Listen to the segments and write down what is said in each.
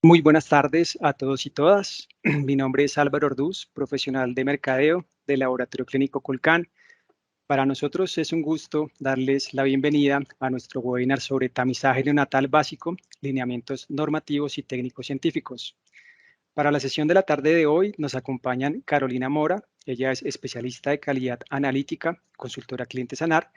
Muy buenas tardes a todos y todas. Mi nombre es Álvaro Orduz, profesional de mercadeo del Laboratorio Clínico Colcán. Para nosotros es un gusto darles la bienvenida a nuestro webinar sobre tamizaje neonatal básico, lineamientos normativos y técnicos científicos. Para la sesión de la tarde de hoy nos acompañan Carolina Mora, ella es especialista de calidad analítica, consultora cliente Sanar,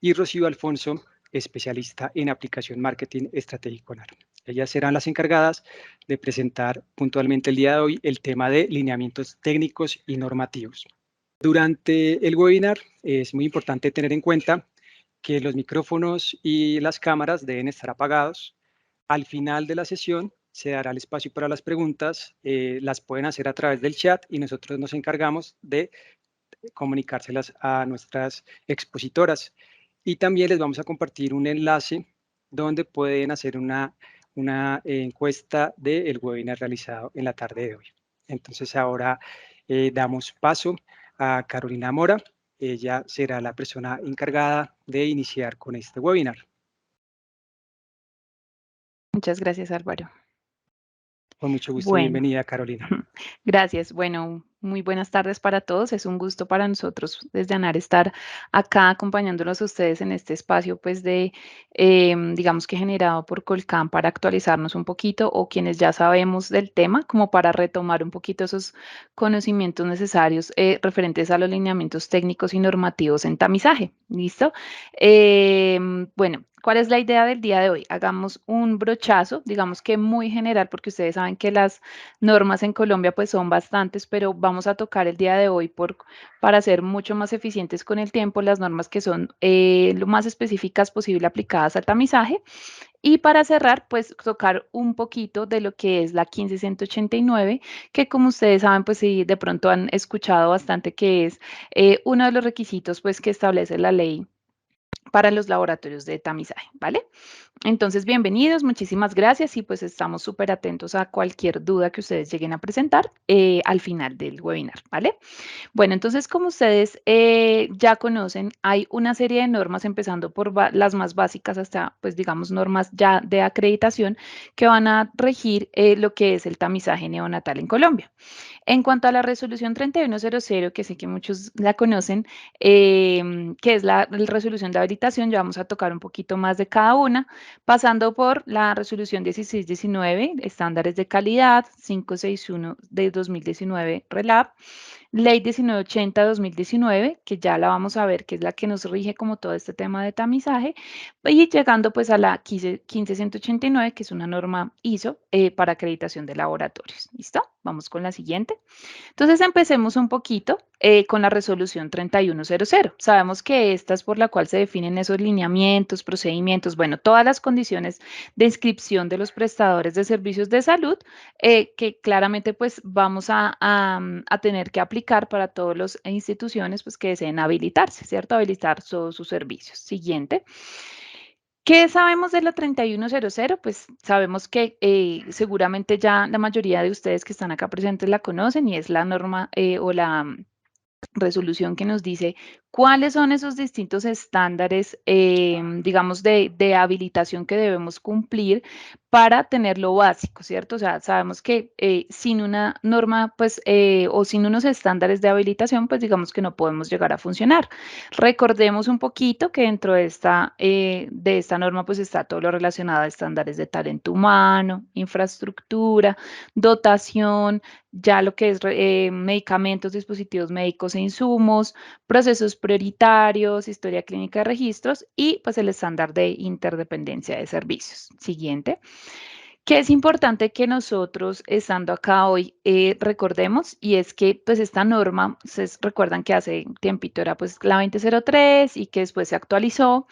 y Rocío Alfonso, especialista en aplicación marketing estratégico NAR. Ellas serán las encargadas de presentar puntualmente el día de hoy el tema de lineamientos técnicos y normativos. Durante el webinar es muy importante tener en cuenta que los micrófonos y las cámaras deben estar apagados. Al final de la sesión se dará el espacio para las preguntas, las pueden hacer a través del chat y nosotros nos encargamos de comunicárselas a nuestras expositoras. Y también les vamos a compartir un enlace donde pueden hacer una encuesta del webinar realizado en la tarde de hoy. Entonces ahora damos paso a Carolina Mora. Ella será la persona encargada de iniciar con este webinar. Muchas gracias, Álvaro. Con mucho gusto, Bueno, bienvenida, Carolina. gracias. Bueno, muy buenas tardes para todos. Es un gusto para nosotros desde ANAR estar acá acompañándolos a ustedes en este espacio, pues digamos que generado por Colcán para actualizarnos un poquito o quienes ya sabemos del tema, como para retomar un poquito esos conocimientos necesarios referentes a los lineamientos técnicos y normativos en tamizaje. ¿Listo? Bueno. ¿Cuál es la idea del día de hoy? Hagamos un brochazo, digamos que muy general, porque ustedes saben que las normas en Colombia pues son bastantes, pero vamos a tocar el día de hoy para ser mucho más eficientes con el tiempo las normas que son lo más específicas posible aplicadas al tamizaje. Y para cerrar, pues tocar un poquito de lo que es la 15189, que como ustedes saben, pues sí, de pronto han escuchado bastante que es uno de los requisitos pues que establece la ley para los laboratorios de tamizaje, ¿vale? Entonces, bienvenidos, muchísimas gracias y pues estamos súper atentos a cualquier duda que ustedes lleguen a presentar al final del webinar, ¿vale? Bueno, entonces, como ustedes ya conocen, hay una serie de normas, empezando por las más básicas hasta, pues digamos, normas ya de acreditación que van a regir lo que es el tamizaje neonatal en Colombia. En cuanto a la resolución 3100, que sé que muchos la conocen, que es la resolución de habilitación, ya vamos a tocar un poquito más de cada una, pasando por la resolución 1619, estándares de calidad, 561 de 2019, RELAP, Ley 1980-2019, que ya la vamos a ver, que es la que nos rige como todo este tema de tamizaje, y llegando pues a la 15189, que es una norma ISO para acreditación de laboratorios. ¿Listo? Vamos con la siguiente. Entonces empecemos un poquito con la resolución 3100. Sabemos que esta es por la cual se definen esos lineamientos, procedimientos, bueno, todas las condiciones de inscripción de los prestadores de servicios de salud que claramente pues vamos a tener que aplicar para todas las instituciones pues que deseen habilitarse, ¿cierto? Habilitar todos sus servicios. Siguiente. ¿Qué sabemos de la 3100? Pues sabemos que seguramente ya la mayoría de ustedes que están acá presentes la conocen y es la norma o la resolución que nos dice cuáles son esos distintos estándares, digamos, de habilitación que debemos cumplir para tener lo básico, ¿cierto? O sea, sabemos que sin una norma, pues, o sin unos estándares de habilitación, pues, digamos que no podemos llegar a funcionar. Recordemos un poquito que dentro de esta norma, pues, está todo lo relacionado a estándares de talento humano, infraestructura, dotación, ya lo que es medicamentos, dispositivos médicos e insumos, procesos prioritarios, historia clínica de registros y pues el estándar de interdependencia de servicios. Siguiente. Que es importante que nosotros, estando acá hoy, recordemos, y es que pues esta norma, ustedes recuerdan que hace tiempito era pues la 2003 y que después se actualizó,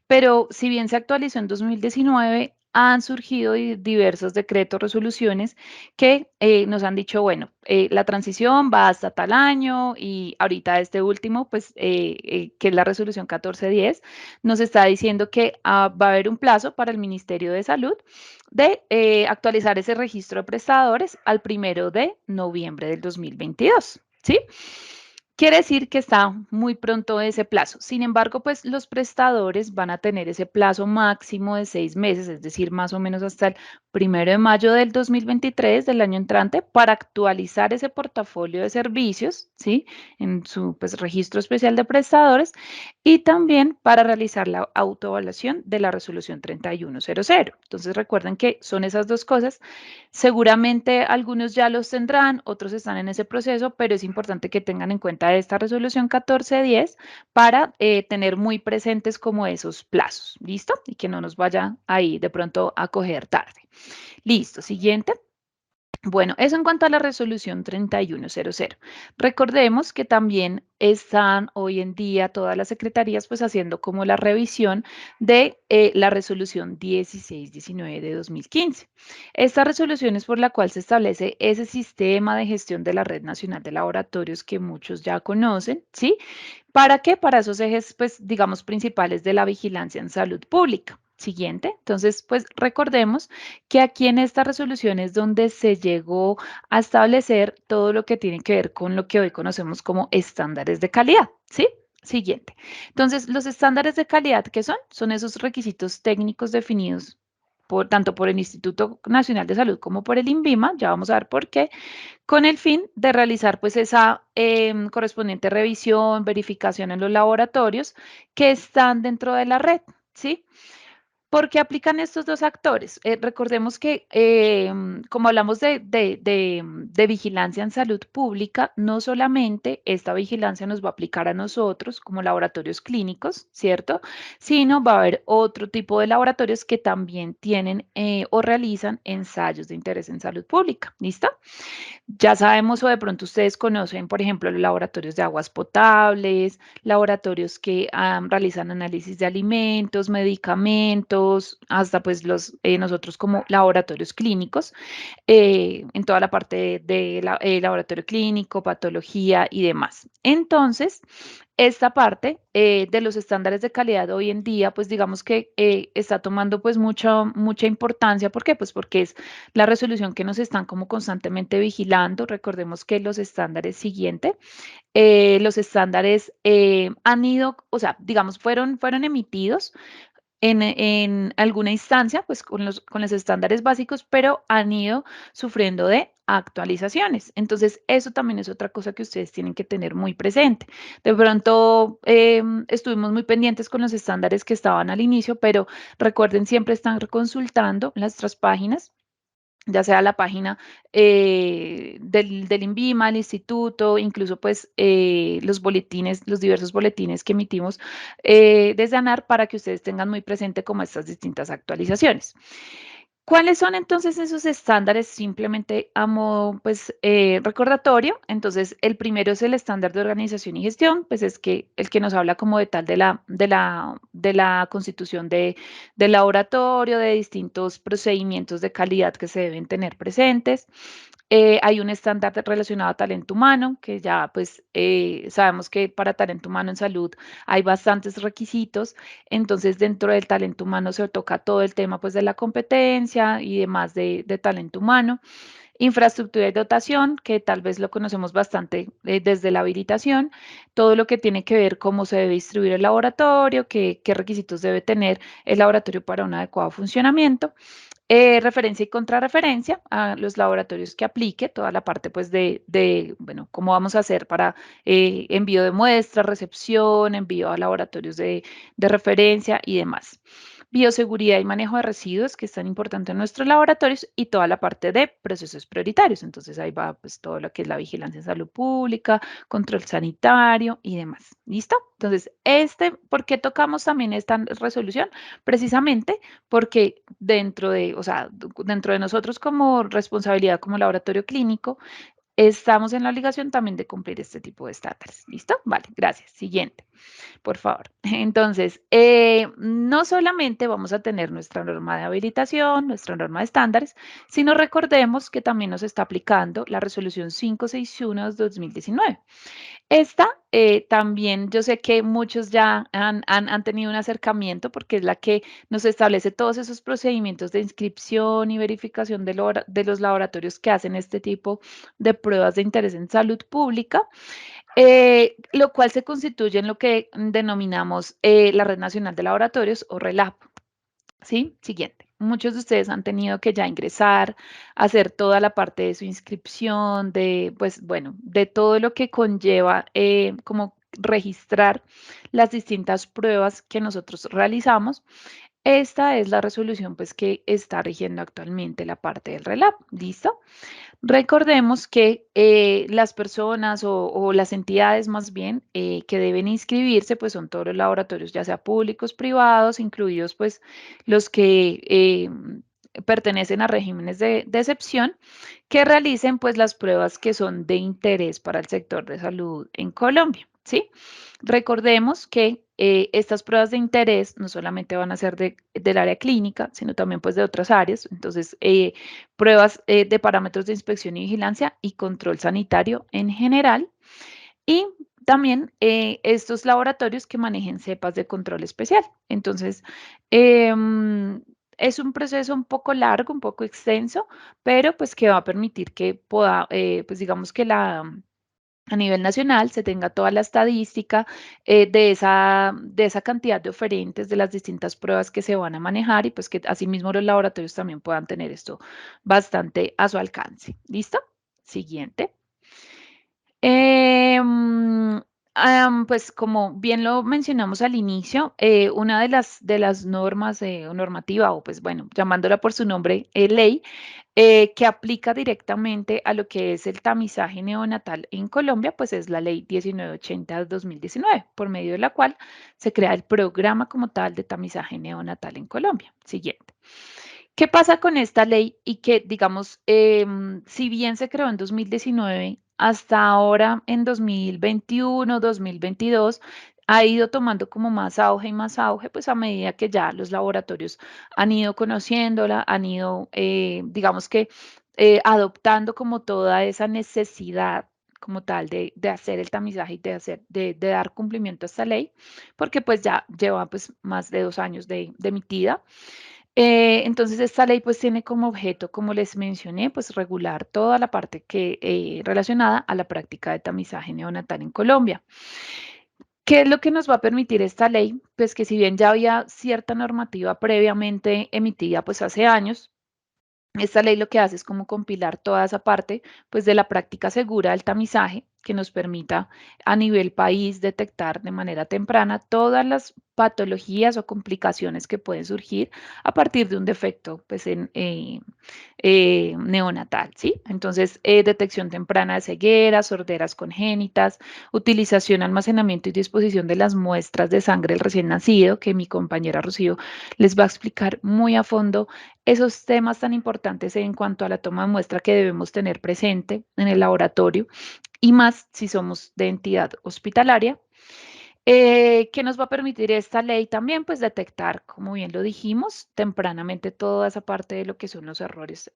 pero si bien se actualizó en 2019, han surgido diversos decretos, resoluciones que nos han dicho, bueno, la transición va hasta tal año y ahorita este último, pues, que es la resolución 1410, nos está diciendo que va a haber un plazo para el Ministerio de Salud de actualizar ese registro de prestadores al 1 de noviembre del 2022, ¿sí? Quiere decir que está muy pronto ese plazo. Sin embargo, pues los prestadores van a tener ese plazo máximo de 6 meses, es decir, más o menos hasta el 1 de mayo del 2023, del año entrante, para actualizar ese portafolio de servicios, ¿sí? En su pues, registro especial de prestadores y también para realizar la autoevaluación de la resolución 3100. Entonces, recuerden que son esas dos cosas. Seguramente algunos ya los tendrán, otros están en ese proceso, pero es importante que tengan en cuenta esta resolución 1410 para tener muy presentes como esos plazos, ¿listo? Y que no nos vaya ahí de pronto a coger tarde. Listo, siguiente. Bueno, eso en cuanto a la resolución 3100. Recordemos que también están hoy en día todas las secretarías pues haciendo como la revisión de la resolución 1619 de 2015. Esta resolución es por la cual se establece ese sistema de gestión de la Red Nacional de Laboratorios que muchos ya conocen, ¿sí? ¿Para qué? Para esos ejes, pues, digamos, principales de la vigilancia en salud pública. Siguiente. Entonces, pues recordemos que aquí en esta resolución es donde se llegó a establecer todo lo que tiene que ver con lo que hoy conocemos como estándares de calidad, ¿sí? Siguiente. Entonces, los estándares de calidad, ¿qué son? Son esos requisitos técnicos definidos tanto por el Instituto Nacional de Salud como por el INVIMA, ya vamos a ver por qué, con el fin de realizar pues esa correspondiente revisión, verificación en los laboratorios que están dentro de la red, ¿sí? ¿Por qué aplican estos dos actores? Recordemos que, como hablamos de vigilancia en salud pública, no solamente esta vigilancia nos va a aplicar a nosotros como laboratorios clínicos, ¿cierto? Sino va a haber otro tipo de laboratorios que también tienen o realizan ensayos de interés en salud pública. ¿Listo? Ya sabemos o de pronto ustedes conocen, por ejemplo, los laboratorios de aguas potables, laboratorios que realizan análisis de alimentos, medicamentos, hasta pues nosotros como laboratorios clínicos, en toda la parte de laboratorio clínico, patología y demás. Entonces, esta parte de los estándares de calidad hoy en día, pues digamos que está tomando pues mucha importancia. ¿Por qué? Pues porque es la resolución que nos están como constantemente vigilando. Recordemos que los estándares siguiente, los estándares han ido, o sea, digamos, fueron emitidos en alguna instancia, pues con los estándares básicos, pero han ido sufriendo de actualizaciones. Entonces, eso también es otra cosa que ustedes tienen que tener muy presente. De pronto, estuvimos muy pendientes con los estándares que estaban al inicio, pero recuerden siempre estar consultando nuestras páginas, ya sea la página del INVIMA, el instituto, incluso pues los boletines, los diversos boletines que emitimos desde ANAR para que ustedes tengan muy presente como estas distintas actualizaciones. ¿Cuáles son entonces esos estándares? Simplemente a modo pues, recordatorio. Entonces, el primero es el estándar de organización y gestión, pues es que el que nos habla como de tal de la constitución del laboratorio, de distintos procedimientos de calidad que se deben tener presentes. Hay un estándar relacionado a talento humano, que ya pues sabemos que para talento humano en salud hay bastantes requisitos. Entonces, dentro del talento humano se toca todo el tema pues de la competencia y demás de talento humano. Infraestructura y dotación, que tal vez lo conocemos bastante desde la habilitación, todo lo que tiene que ver cómo se debe distribuir el laboratorio, qué requisitos debe tener el laboratorio para un adecuado funcionamiento. Referencia y contrarreferencia a los laboratorios que aplique, toda la parte pues bueno, cómo vamos a hacer para envío de muestras, recepción, envío a laboratorios de referencia y demás. Bioseguridad y manejo de residuos, que es tan importante en nuestros laboratorios, y toda la parte de procesos prioritarios. Entonces ahí va pues todo lo que es la vigilancia en salud pública, control sanitario y demás. ¿Listo? Entonces, ¿por qué tocamos también esta resolución? Precisamente porque o sea, dentro de nosotros como responsabilidad como laboratorio clínico, estamos en la obligación también de cumplir este tipo de estándares. ¿Listo? Vale, gracias. Siguiente, por favor. Entonces, no solamente vamos a tener nuestra norma de habilitación, nuestra norma de estándares, sino recordemos que también nos está aplicando la resolución 561/2019. Esta también yo sé que muchos ya han tenido un acercamiento porque es la que nos establece todos esos procedimientos de inscripción y verificación de los laboratorios que hacen este tipo de pruebas de interés en salud pública. Lo cual se constituye en lo que denominamos la Red Nacional de Laboratorios o RELAB. ¿Sí? Siguiente. Muchos de ustedes han tenido que ya ingresar, hacer toda la parte de su inscripción, de, pues bueno, de todo lo que conlleva como registrar las distintas pruebas que nosotros realizamos. Esta es la resolución pues que está rigiendo actualmente la parte del RELAB. ¿Listo? Recordemos que las personas o las entidades más bien que deben inscribirse pues son todos los laboratorios, ya sea públicos, privados, incluidos pues los que pertenecen a regímenes de excepción, que realicen pues las pruebas que son de interés para el sector de salud en Colombia, ¿sí? Recordemos que estas pruebas de interés no solamente van a ser del área clínica, sino también pues de otras áreas. Entonces, pruebas de parámetros de inspección y vigilancia y control sanitario en general. Y también estos laboratorios que manejen cepas de control especial. Entonces, es un proceso un poco largo, un poco extenso, pero pues que va a permitir que pueda, pues digamos que a nivel nacional se tenga toda la estadística de esa cantidad de oferentes, de las distintas pruebas que se van a manejar y pues que asimismo los laboratorios también puedan tener esto bastante a su alcance. ¿Listo? Siguiente. Em, pues como bien lo mencionamos al inicio, una de las normas o normativa, o pues bueno, llamándola por su nombre, ley, que aplica directamente a lo que es el tamizaje neonatal en Colombia, pues es la ley 1980-2019, por medio de la cual se crea el programa como tal de tamizaje neonatal en Colombia. Siguiente. ¿Qué pasa con esta ley? Y que, digamos, si bien se creó en 2019, hasta ahora en 2021, 2022, ha ido tomando como más auge, pues a medida que ya los laboratorios han ido conociéndola, han ido, digamos que, adoptando como toda esa necesidad como tal de hacer el tamizaje y de dar cumplimiento a esta ley, porque pues ya lleva pues más de 2 años de emitida. Entonces, esta ley pues tiene como objeto, como les mencioné, pues regular toda la parte que relacionada a la práctica de tamizaje neonatal en Colombia. ¿Qué es lo que nos va a permitir esta ley? Pues que si bien ya había cierta normativa previamente emitida pues hace años, esta ley lo que hace es como compilar toda esa parte, pues de la práctica segura del tamizaje que nos permita a nivel país detectar de manera temprana todas las patologías o complicaciones que pueden surgir a partir de un defecto pues, neonatal, ¿sí? Entonces, detección temprana de cegueras, sorderas congénitas, utilización, almacenamiento y disposición de las muestras de sangre del recién nacido, que mi compañera Rocío les va a explicar muy a fondo esos temas tan importantes en cuanto a la toma de muestra que debemos tener presente en el laboratorio y más si somos de entidad hospitalaria. ¿Qué nos va a permitir esta ley también? Pues detectar, como bien lo dijimos, tempranamente toda esa parte de lo que son los errores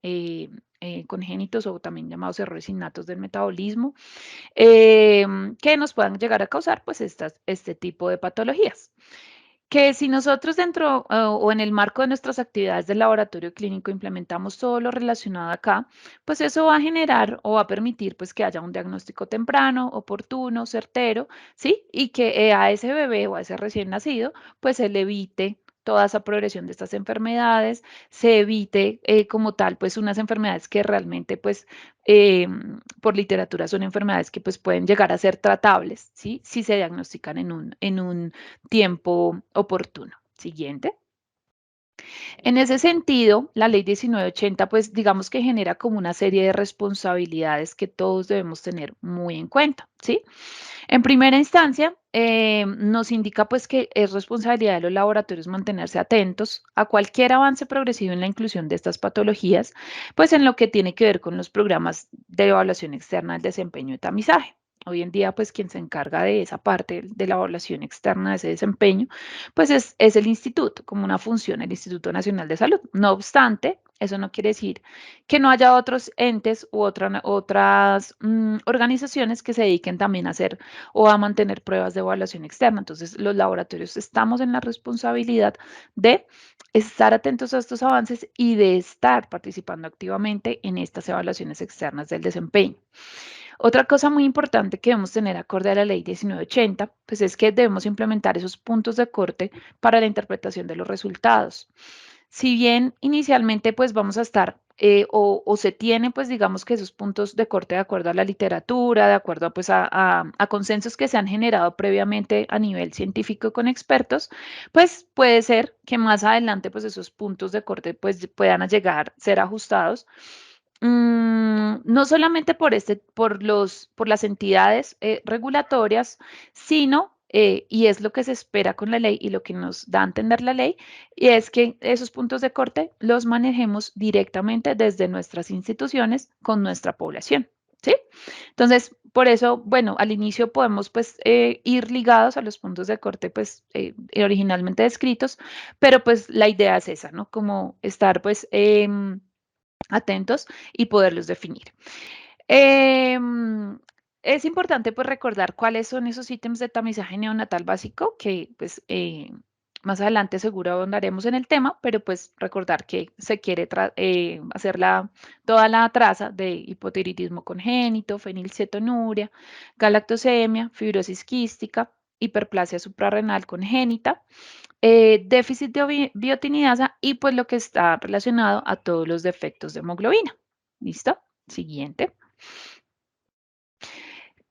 congénitos o también llamados errores innatos del metabolismo, que nos puedan llegar a causar pues este tipo de patologías. Que si nosotros dentro o en el marco de nuestras actividades del laboratorio clínico implementamos todo lo relacionado acá, pues eso va a generar o va a permitir pues que haya un diagnóstico temprano, oportuno, certero, ¿sí? Y que a ese bebé o a ese recién nacido pues se le evite toda esa progresión de estas enfermedades, se evite como tal pues unas enfermedades que realmente pues por literatura son enfermedades que pues pueden llegar a ser tratables, ¿sí? Si se diagnostican en un tiempo oportuno. Siguiente. En ese sentido, la ley 1980, pues digamos que genera como una serie de responsabilidades que todos debemos tener muy en cuenta, ¿sí? En primera instancia, nos indica pues que es responsabilidad de los laboratorios mantenerse atentos a cualquier avance progresivo en la inclusión de estas patologías, pues en lo que tiene que ver con los programas de evaluación externa del desempeño de tamizaje. Hoy en día, pues quien se encarga de esa parte de la evaluación externa de ese desempeño, pues es el instituto, como una función, el Instituto Nacional de Salud. No obstante, eso no quiere decir que no haya otros entes u otras organizaciones que se dediquen también a hacer o a mantener pruebas de evaluación externa. Entonces, los laboratorios estamos en la responsabilidad de estar atentos a estos avances y de estar participando activamente en estas evaluaciones externas del desempeño. Otra cosa muy importante que debemos tener acorde a la ley 1980, pues es que debemos implementar esos puntos de corte para la interpretación de los resultados. Si bien inicialmente pues vamos a estar o se tiene pues digamos que esos puntos de corte de acuerdo a la literatura, de acuerdo pues a consensos que se han generado previamente a nivel científico con expertos, pues puede ser que más adelante pues esos puntos de corte pues puedan llegar, ser ajustados. No solamente por las entidades regulatorias, sino, y es lo que se espera con la ley y lo que nos da a entender la ley, y es que esos puntos de corte los manejemos directamente desde nuestras instituciones con nuestra población, ¿sí? Entonces, por eso, bueno, al inicio podemos pues ir ligados a los puntos de corte pues originalmente descritos, pero pues la idea es esa, ¿no? Como estar pues atentos y poderlos definir. Em, es importante pues recordar cuáles son esos ítems de tamizaje neonatal básico que pues más adelante seguro ahondaremos en el tema, pero pues recordar que se quiere hacer toda la traza de hipotiroidismo congénito, fenilcetonuria, galactosemia, fibrosis quística, hiperplasia suprarrenal congénita, déficit de biotinidasa y pues lo que está relacionado a todos los defectos de hemoglobina. ¿Listo? Siguiente.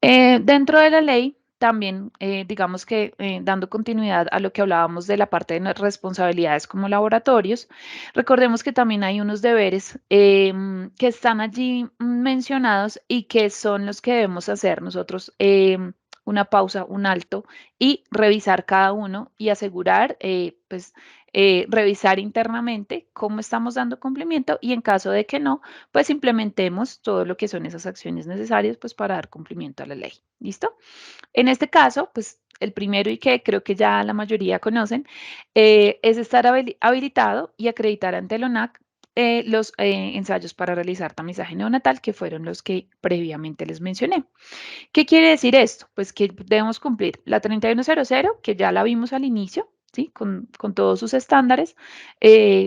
Dentro de la ley, también, digamos que dando continuidad a lo que hablábamos de la parte de responsabilidades como laboratorios, recordemos que también hay unos deberes que están allí mencionados y que son los que debemos hacer nosotros. Una pausa, un alto y revisar cada uno y asegurar, pues, revisar internamente cómo estamos dando cumplimiento y en caso de que no, pues implementemos todo lo que son esas acciones necesarias pues para dar cumplimiento a la ley. ¿Listo? En este caso, pues el primero y que creo que ya la mayoría conocen, es estar habilitado y acreditar ante el ONAC los ensayos para realizar tamizaje neonatal, que fueron los que previamente les mencioné. ¿Qué quiere decir esto? Pues que debemos cumplir la 3100, que ya la vimos al inicio, ¿sí? Con todos sus estándares,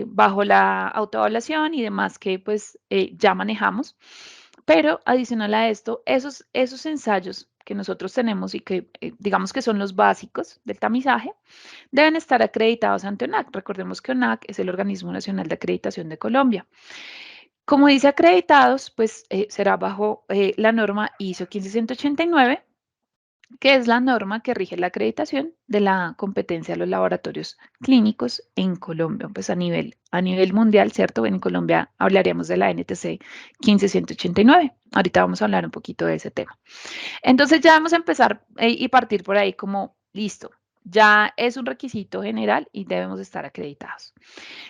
bajo la autoevaluación y demás que pues ya manejamos. Pero adicional a esto, esos ensayos que nosotros tenemos y que digamos que son los básicos del tamizaje, deben estar acreditados ante ONAC. Recordemos que ONAC es el Organismo Nacional de Acreditación de Colombia. Como dice acreditados, pues será bajo la norma ISO 15189, que es la norma que rige la acreditación de la competencia de los laboratorios clínicos en Colombia, pues a nivel mundial, ¿cierto? En Colombia hablaríamos de la NTC 15189. Ahorita vamos a hablar un poquito de ese tema. Entonces ya vamos a empezar y partir por ahí como, listo, ya es un requisito general y debemos estar acreditados.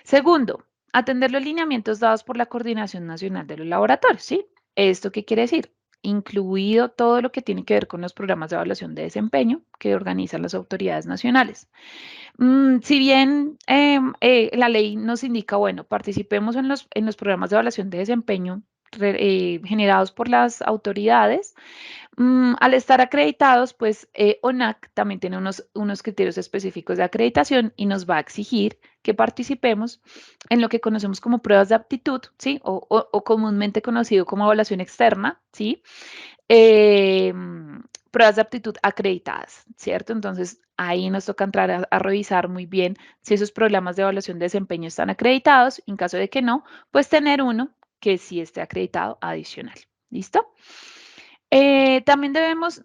Segundo, atender los lineamientos dados por la Coordinación Nacional de los Laboratorios, ¿sí? ¿Esto qué quiere decir? Incluido todo lo que tiene que ver con los programas de evaluación de desempeño que organizan las autoridades nacionales. Si bien la ley nos indica, bueno, participemos en los programas de evaluación de desempeño generados por las autoridades, al estar acreditados, pues ONAC también tiene unos criterios específicos de acreditación y nos va a exigir que participemos en lo que conocemos como pruebas de aptitud, ¿sí? O comúnmente conocido como evaluación externa, ¿sí? Pruebas de aptitud acreditadas, ¿cierto? Entonces, ahí nos toca entrar a revisar muy bien si esos programas de evaluación de desempeño están acreditados. En caso de que no, pues tener uno que sí esté acreditado adicional. ¿Listo? También debemos,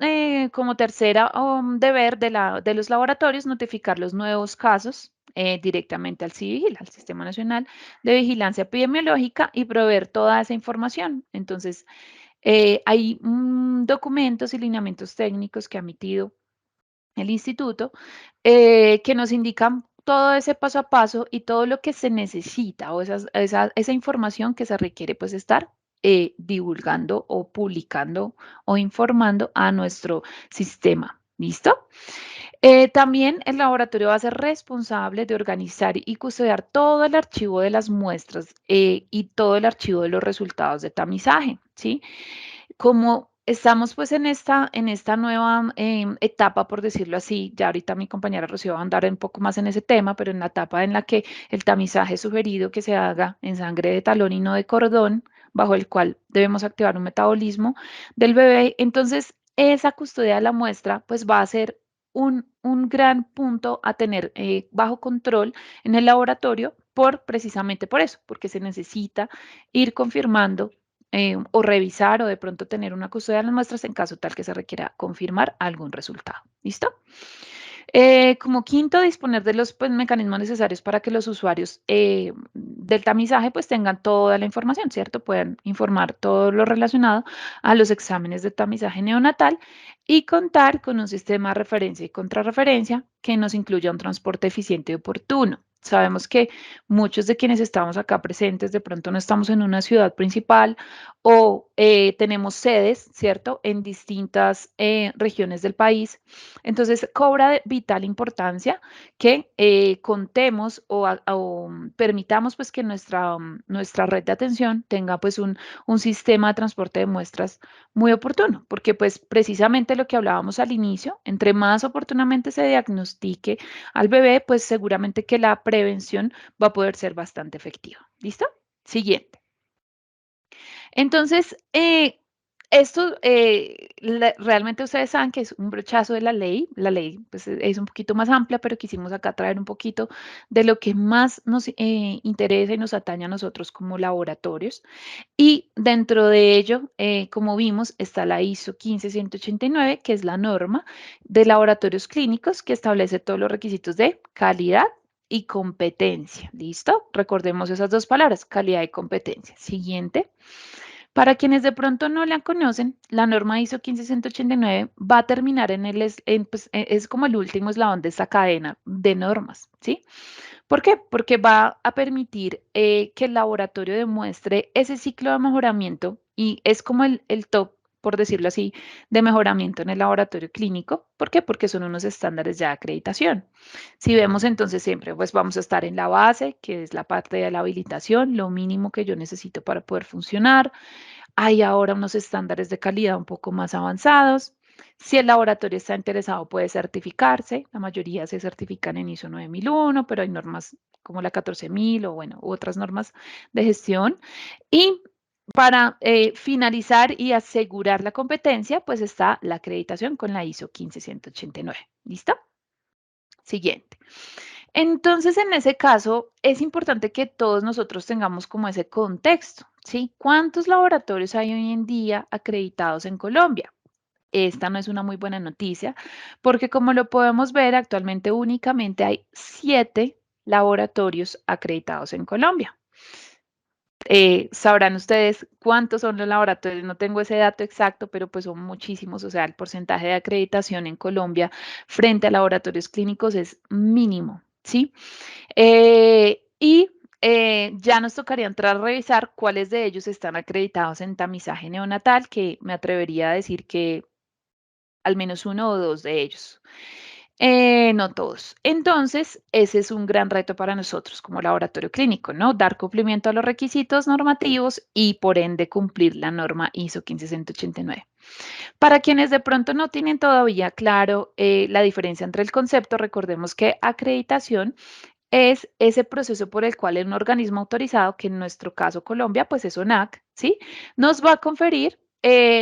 como tercera deber de los laboratorios, notificar los nuevos casos directamente al CIVIGIL, al Sistema Nacional de Vigilancia Epidemiológica, y proveer toda esa información. Entonces, hay documentos y lineamientos técnicos que ha emitido el instituto que nos indican todo ese paso a paso y todo lo que se necesita o esa información que se requiere pues estar divulgando o publicando o informando a nuestro sistema. ¿Listo? También el laboratorio va a ser responsable de organizar y custodiar todo el archivo de las muestras y todo el archivo de los resultados de tamizaje, ¿sí? Como estamos pues en esta nueva etapa, por decirlo así, ya ahorita mi compañera Rocío va a andar un poco más en ese tema, pero en la etapa en la que el tamizaje sugerido que se haga en sangre de talón y no de cordón, bajo el cual debemos activar un metabolismo del bebé. Entonces, esa custodia de la muestra pues va a ser un gran punto a tener bajo control en el laboratorio precisamente por eso, porque se necesita ir confirmando o revisar o de pronto tener una custodia de las muestras en caso tal que se requiera confirmar algún resultado. ¿Listo? Como quinto, disponer de los pues, mecanismos necesarios para que los usuarios del tamizaje pues tengan toda la información, ¿cierto? Puedan informar todo lo relacionado a los exámenes de tamizaje neonatal y contar con un sistema de referencia y contrarreferencia que nos incluya un transporte eficiente y oportuno. Sabemos que muchos de quienes estamos acá presentes de pronto no estamos en una ciudad principal o tenemos sedes, ¿cierto?, en distintas regiones del país. Entonces, cobra de vital importancia que contemos o permitamos pues que nuestra red de atención tenga pues un sistema de transporte de muestras muy oportuno, porque pues precisamente lo que hablábamos al inicio, entre más oportunamente se diagnostique al bebé, pues seguramente que la prevención va a poder ser bastante efectiva. ¿Listo? Siguiente. Entonces, esto realmente ustedes saben que es un brochazo de la ley. La ley pues, es un poquito más amplia, pero quisimos acá traer un poquito de lo que más nos interesa y nos atañe a nosotros como laboratorios. Y dentro de ello, como vimos, está la ISO 15189, que es la norma de laboratorios clínicos que establece todos los requisitos de calidad y competencia. ¿Listo? Recordemos esas dos palabras, calidad y competencia. Siguiente. Para quienes de pronto no la conocen, la norma ISO 15189 va a terminar pues, es como el último eslabón de esta cadena de normas, ¿sí? ¿Por qué? Porque va a permitir que el laboratorio demuestre ese ciclo de mejoramiento y es como el top, por decirlo así, de mejoramiento en el laboratorio clínico. ¿Por qué? Porque son unos estándares de acreditación. Si vemos entonces siempre, pues vamos a estar en la base, que es la parte de la habilitación, lo mínimo que yo necesito para poder funcionar. Hay ahora unos estándares de calidad un poco más avanzados. Si el laboratorio está interesado, puede certificarse. La mayoría se certifican en ISO 9001, pero hay normas como la 14000 o bueno, otras normas de gestión. Y para finalizar y asegurar la competencia, pues está la acreditación con la ISO 15189. ¿Listo? Siguiente. Entonces, en ese caso, es importante que todos nosotros tengamos como ese contexto, ¿sí? ¿Cuántos laboratorios hay hoy en día acreditados en Colombia? Esta no es una muy buena noticia, porque como lo podemos ver, actualmente únicamente hay 7 laboratorios acreditados en Colombia. Sabrán ustedes cuántos son los laboratorios, no tengo ese dato exacto, pero pues son muchísimos, o sea, el porcentaje de acreditación en Colombia frente a laboratorios clínicos es mínimo, ¿sí? Ya nos tocaría entrar a revisar cuáles de ellos están acreditados en tamizaje neonatal, que me atrevería a decir que al menos uno o dos de ellos. No todos. Entonces, ese es un gran reto para nosotros como laboratorio clínico, ¿no? Dar cumplimiento a los requisitos normativos y por ende cumplir la norma ISO 15189. Para quienes de pronto no tienen todavía claro la diferencia entre el concepto, recordemos que acreditación es ese proceso por el cual un organismo autorizado, que en nuestro caso Colombia, pues es ONAC, ¿sí? Nos va a conferir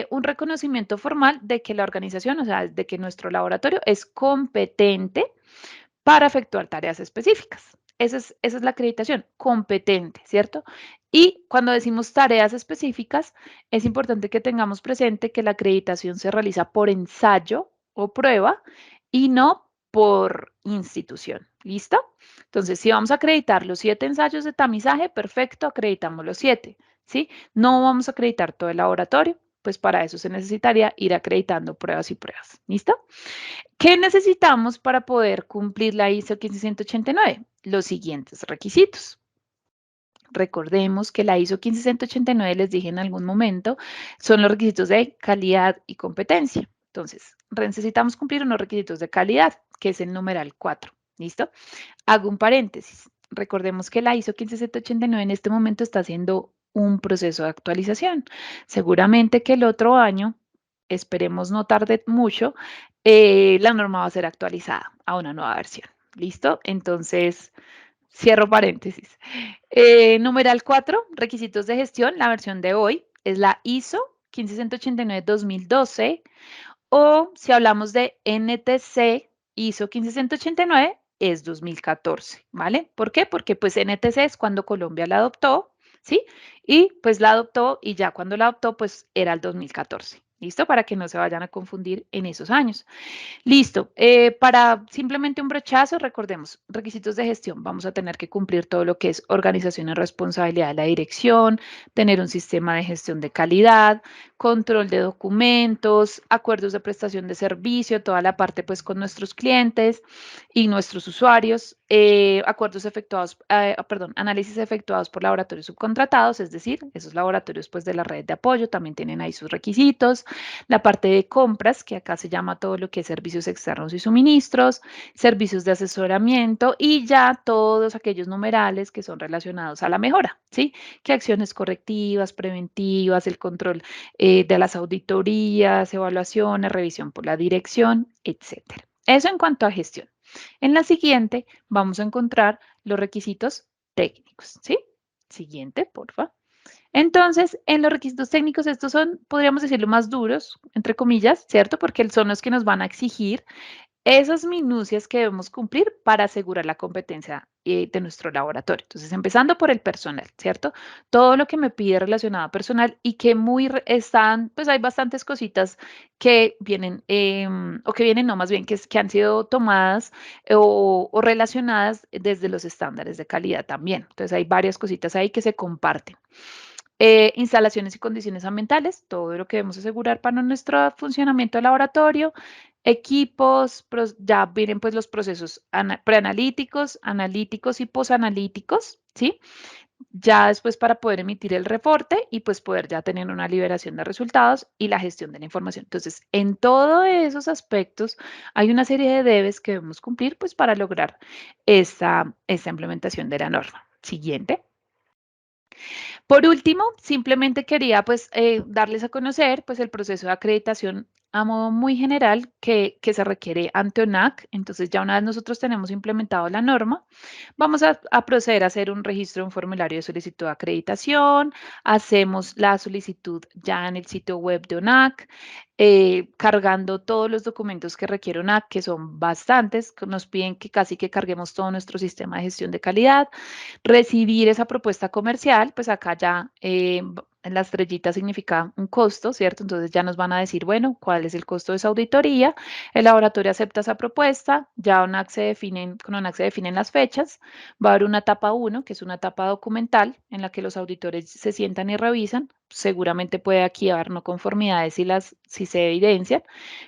un reconocimiento formal de que la organización, o sea, de que nuestro laboratorio es competente para efectuar tareas específicas. Esa es la acreditación, competente, ¿cierto? Y cuando decimos tareas específicas, es importante que tengamos presente que la acreditación se realiza por ensayo o prueba y no por institución. ¿Listo? Entonces, si vamos a acreditar los 7 ensayos de tamizaje, perfecto, acreditamos los 7, ¿sí? No vamos a acreditar todo el laboratorio, pues para eso se necesitaría ir acreditando pruebas y pruebas. ¿Listo? ¿Qué necesitamos para poder cumplir la ISO 15189? Los siguientes requisitos. Recordemos que la ISO 15189, les dije en algún momento, son los requisitos de calidad y competencia. Entonces, necesitamos cumplir unos requisitos de calidad, que es el numeral 4. ¿Listo? Hago un paréntesis. Recordemos que la ISO 15789 en este momento está haciendo un proceso de actualización. Seguramente que el otro año, esperemos no tarde mucho, la norma va a ser actualizada a una nueva versión. ¿Listo? Entonces, Cierro paréntesis. Numeral 4, requisitos de gestión. La versión de hoy es la ISO 15199-2012 o si hablamos de NTC ISO 15189 es 2014, ¿vale? ¿Por qué? Porque pues NTC es cuando Colombia la adoptó, ¿sí? Y pues la adoptó y ya cuando la adoptó pues era el 2014. ¿Listo? Para que no se vayan a confundir en esos años. Listo. Para simplemente un brochazo, recordemos, requisitos de gestión. Vamos a tener que cumplir todo lo que es organización y responsabilidad de la dirección, tener un sistema de gestión de calidad, control de documentos, acuerdos de prestación de servicio, toda la parte pues con nuestros clientes y nuestros usuarios, acuerdos efectuados, perdón, análisis efectuados por laboratorios subcontratados, es decir, esos laboratorios pues de la red de apoyo también tienen ahí sus requisitos, la parte de compras, que acá se llama todo lo que es servicios externos y suministros, servicios de asesoramiento y ya todos aquellos numerales que son relacionados a la mejora, ¿sí? Que acciones correctivas, preventivas, el control de las auditorías, evaluaciones, revisión por la dirección, etcétera. Eso en cuanto a gestión. En la siguiente vamos a encontrar los requisitos técnicos, ¿sí? Siguiente, por favor. Entonces, en los requisitos técnicos, estos son, podríamos decirlo, más duros, entre comillas, ¿cierto? Porque son los que nos van a exigir esas minucias que debemos cumplir para asegurar la competencia de nuestro laboratorio. Entonces, empezando por el personal, ¿cierto? Todo lo que me pide relacionado a personal y que están, pues hay bastantes cositas que vienen, o que vienen, no, más bien, que han sido tomadas o relacionadas desde los estándares de calidad también. Entonces, hay varias cositas ahí que se comparten. Instalaciones y condiciones ambientales, todo lo que debemos asegurar para nuestro funcionamiento de laboratorio, equipos, ya vienen pues los procesos preanalíticos, analíticos y posanalíticos, ¿sí? Ya después para poder emitir el reporte y pues poder ya tener una liberación de resultados y la gestión de la información. Entonces, en todos esos aspectos hay una serie de debes que debemos cumplir pues para lograr esta implementación de la norma. Siguiente. Por último, simplemente quería pues darles a conocer pues el proceso de acreditación a modo muy general que se requiere ante ONAC. Entonces ya una vez nosotros tenemos implementado la norma, vamos a proceder a hacer un registro, un formulario de solicitud de acreditación, hacemos la solicitud ya en el sitio web de ONAC, cargando todos los documentos que requiere ONAC, que son bastantes, que nos piden que casi que carguemos todo nuestro sistema de gestión de calidad, recibir esa propuesta comercial, pues acá ya en la estrellita significa un costo, ¿cierto? Entonces ya nos van a decir, bueno, ¿cuál es el costo de esa auditoría? El laboratorio acepta esa propuesta, ya con ONAC se definen las fechas, va a haber una etapa 1, que es una etapa documental, en la que los auditores se sientan y revisan, seguramente puede aquí haber no conformidades si se evidencian.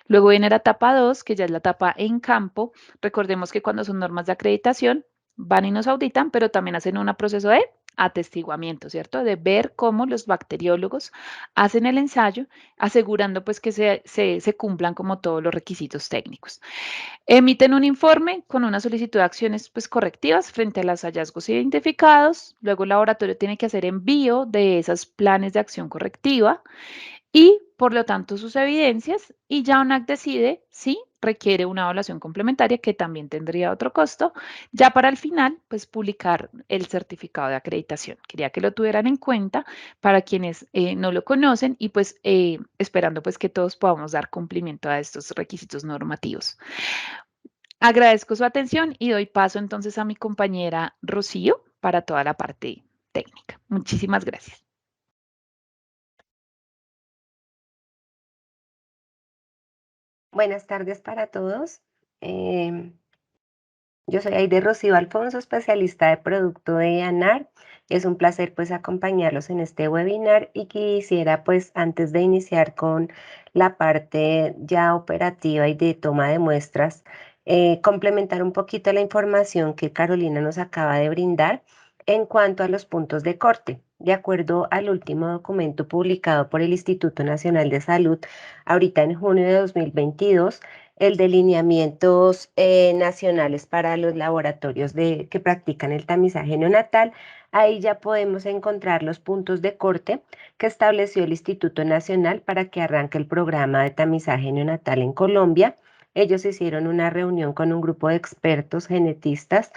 Luego viene la etapa 2, que ya es la etapa en campo. Recordemos que cuando son normas de acreditación, van y nos auditan, pero también hacen un proceso de atestiguamiento, ¿cierto? De ver cómo los bacteriólogos hacen el ensayo, asegurando pues que se cumplan como todos los requisitos técnicos. Emiten un informe con una solicitud de acciones pues correctivas frente a los hallazgos identificados. Luego el laboratorio tiene que hacer envío de esos planes de acción correctiva y, por lo tanto, sus evidencias, y ya ONAC decide si requiere una evaluación complementaria, que también tendría otro costo, ya para el final, pues publicar el certificado de acreditación. Quería que lo tuvieran en cuenta para quienes no lo conocen y pues esperando pues que todos podamos dar cumplimiento a estos requisitos normativos. Agradezco su atención y doy paso entonces a mi compañera Rocío para toda la parte técnica. Muchísimas gracias. Buenas tardes para todos. Yo soy Aide Rocío Alfonso, especialista de producto de ANAR. Es un placer pues acompañarlos en este webinar y quisiera pues antes de iniciar con la parte ya operativa y de toma de muestras, complementar un poquito la información que Carolina nos acaba de brindar en cuanto a los puntos de corte. De acuerdo al último documento publicado por el Instituto Nacional de Salud, ahorita en junio de 2022, el de lineamientos nacionales para los laboratorios que practican el tamizaje neonatal. Ahí ya podemos encontrar los puntos de corte que estableció el Instituto Nacional para que arranque el programa de tamizaje neonatal en Colombia. Ellos hicieron una reunión con un grupo de expertos genetistas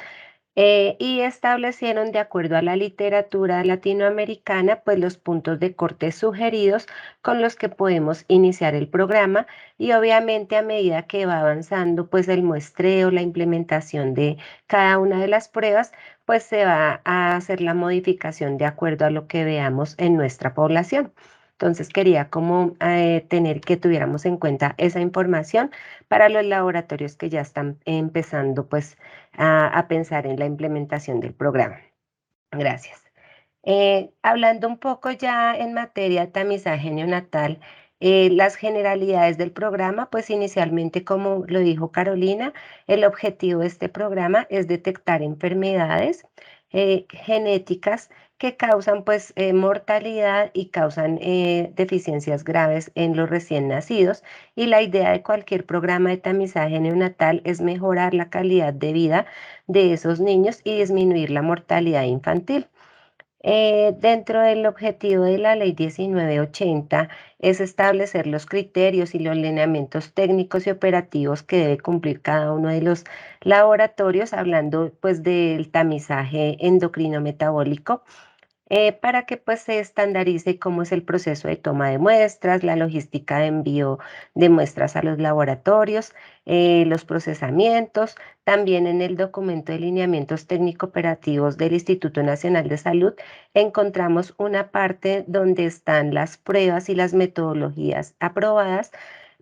Y establecieron, de acuerdo a la literatura latinoamericana, pues los puntos de corte sugeridos con los que podemos iniciar el programa y obviamente a medida que va avanzando pues el muestreo, la implementación de cada una de las pruebas, pues se va a hacer la modificación de acuerdo a lo que veamos en nuestra población. Entonces quería como tener que tuviéramos en cuenta esa información para los laboratorios que ya están empezando pues a pensar en la implementación del programa. Gracias. Hablando un poco ya en materia de tamizaje neonatal, las generalidades del programa, pues inicialmente, como lo dijo Carolina, el objetivo de este programa es detectar enfermedades genéticas que causan pues mortalidad y causan deficiencias graves en los recién nacidos. Y la idea de cualquier programa de tamizaje neonatal es mejorar la calidad de vida de esos niños y disminuir la mortalidad infantil. Dentro del objetivo de la Ley 1980 es establecer los criterios y los lineamientos técnicos y operativos que debe cumplir cada uno de los laboratorios, hablando pues del tamizaje endocrino metabólico para que pues se estandarice cómo es el proceso de toma de muestras, la logística de envío de muestras a los laboratorios, los procesamientos. También en el documento de lineamientos técnico-operativos del Instituto Nacional de Salud encontramos una parte donde están las pruebas y las metodologías aprobadas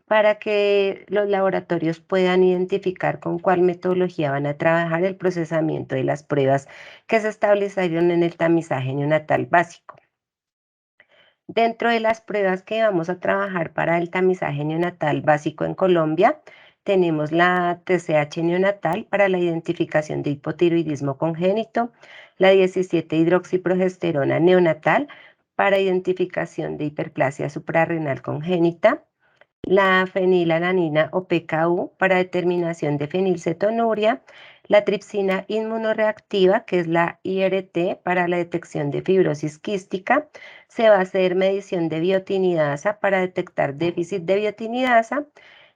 para que los laboratorios puedan identificar con cuál metodología van a trabajar el procesamiento de las pruebas que se establecieron en el tamizaje neonatal básico. Dentro de las pruebas que vamos a trabajar para el tamizaje neonatal básico en Colombia, tenemos la TCH neonatal para la identificación de hipotiroidismo congénito, la 17-hidroxiprogesterona neonatal para identificación de hiperplasia suprarrenal congénita, la fenilalanina o PKU para determinación de fenilcetonuria, la tripsina inmunoreactiva, que es la IRT para la detección de fibrosis quística. Se va a hacer medición de biotinidasa para detectar déficit de biotinidasa.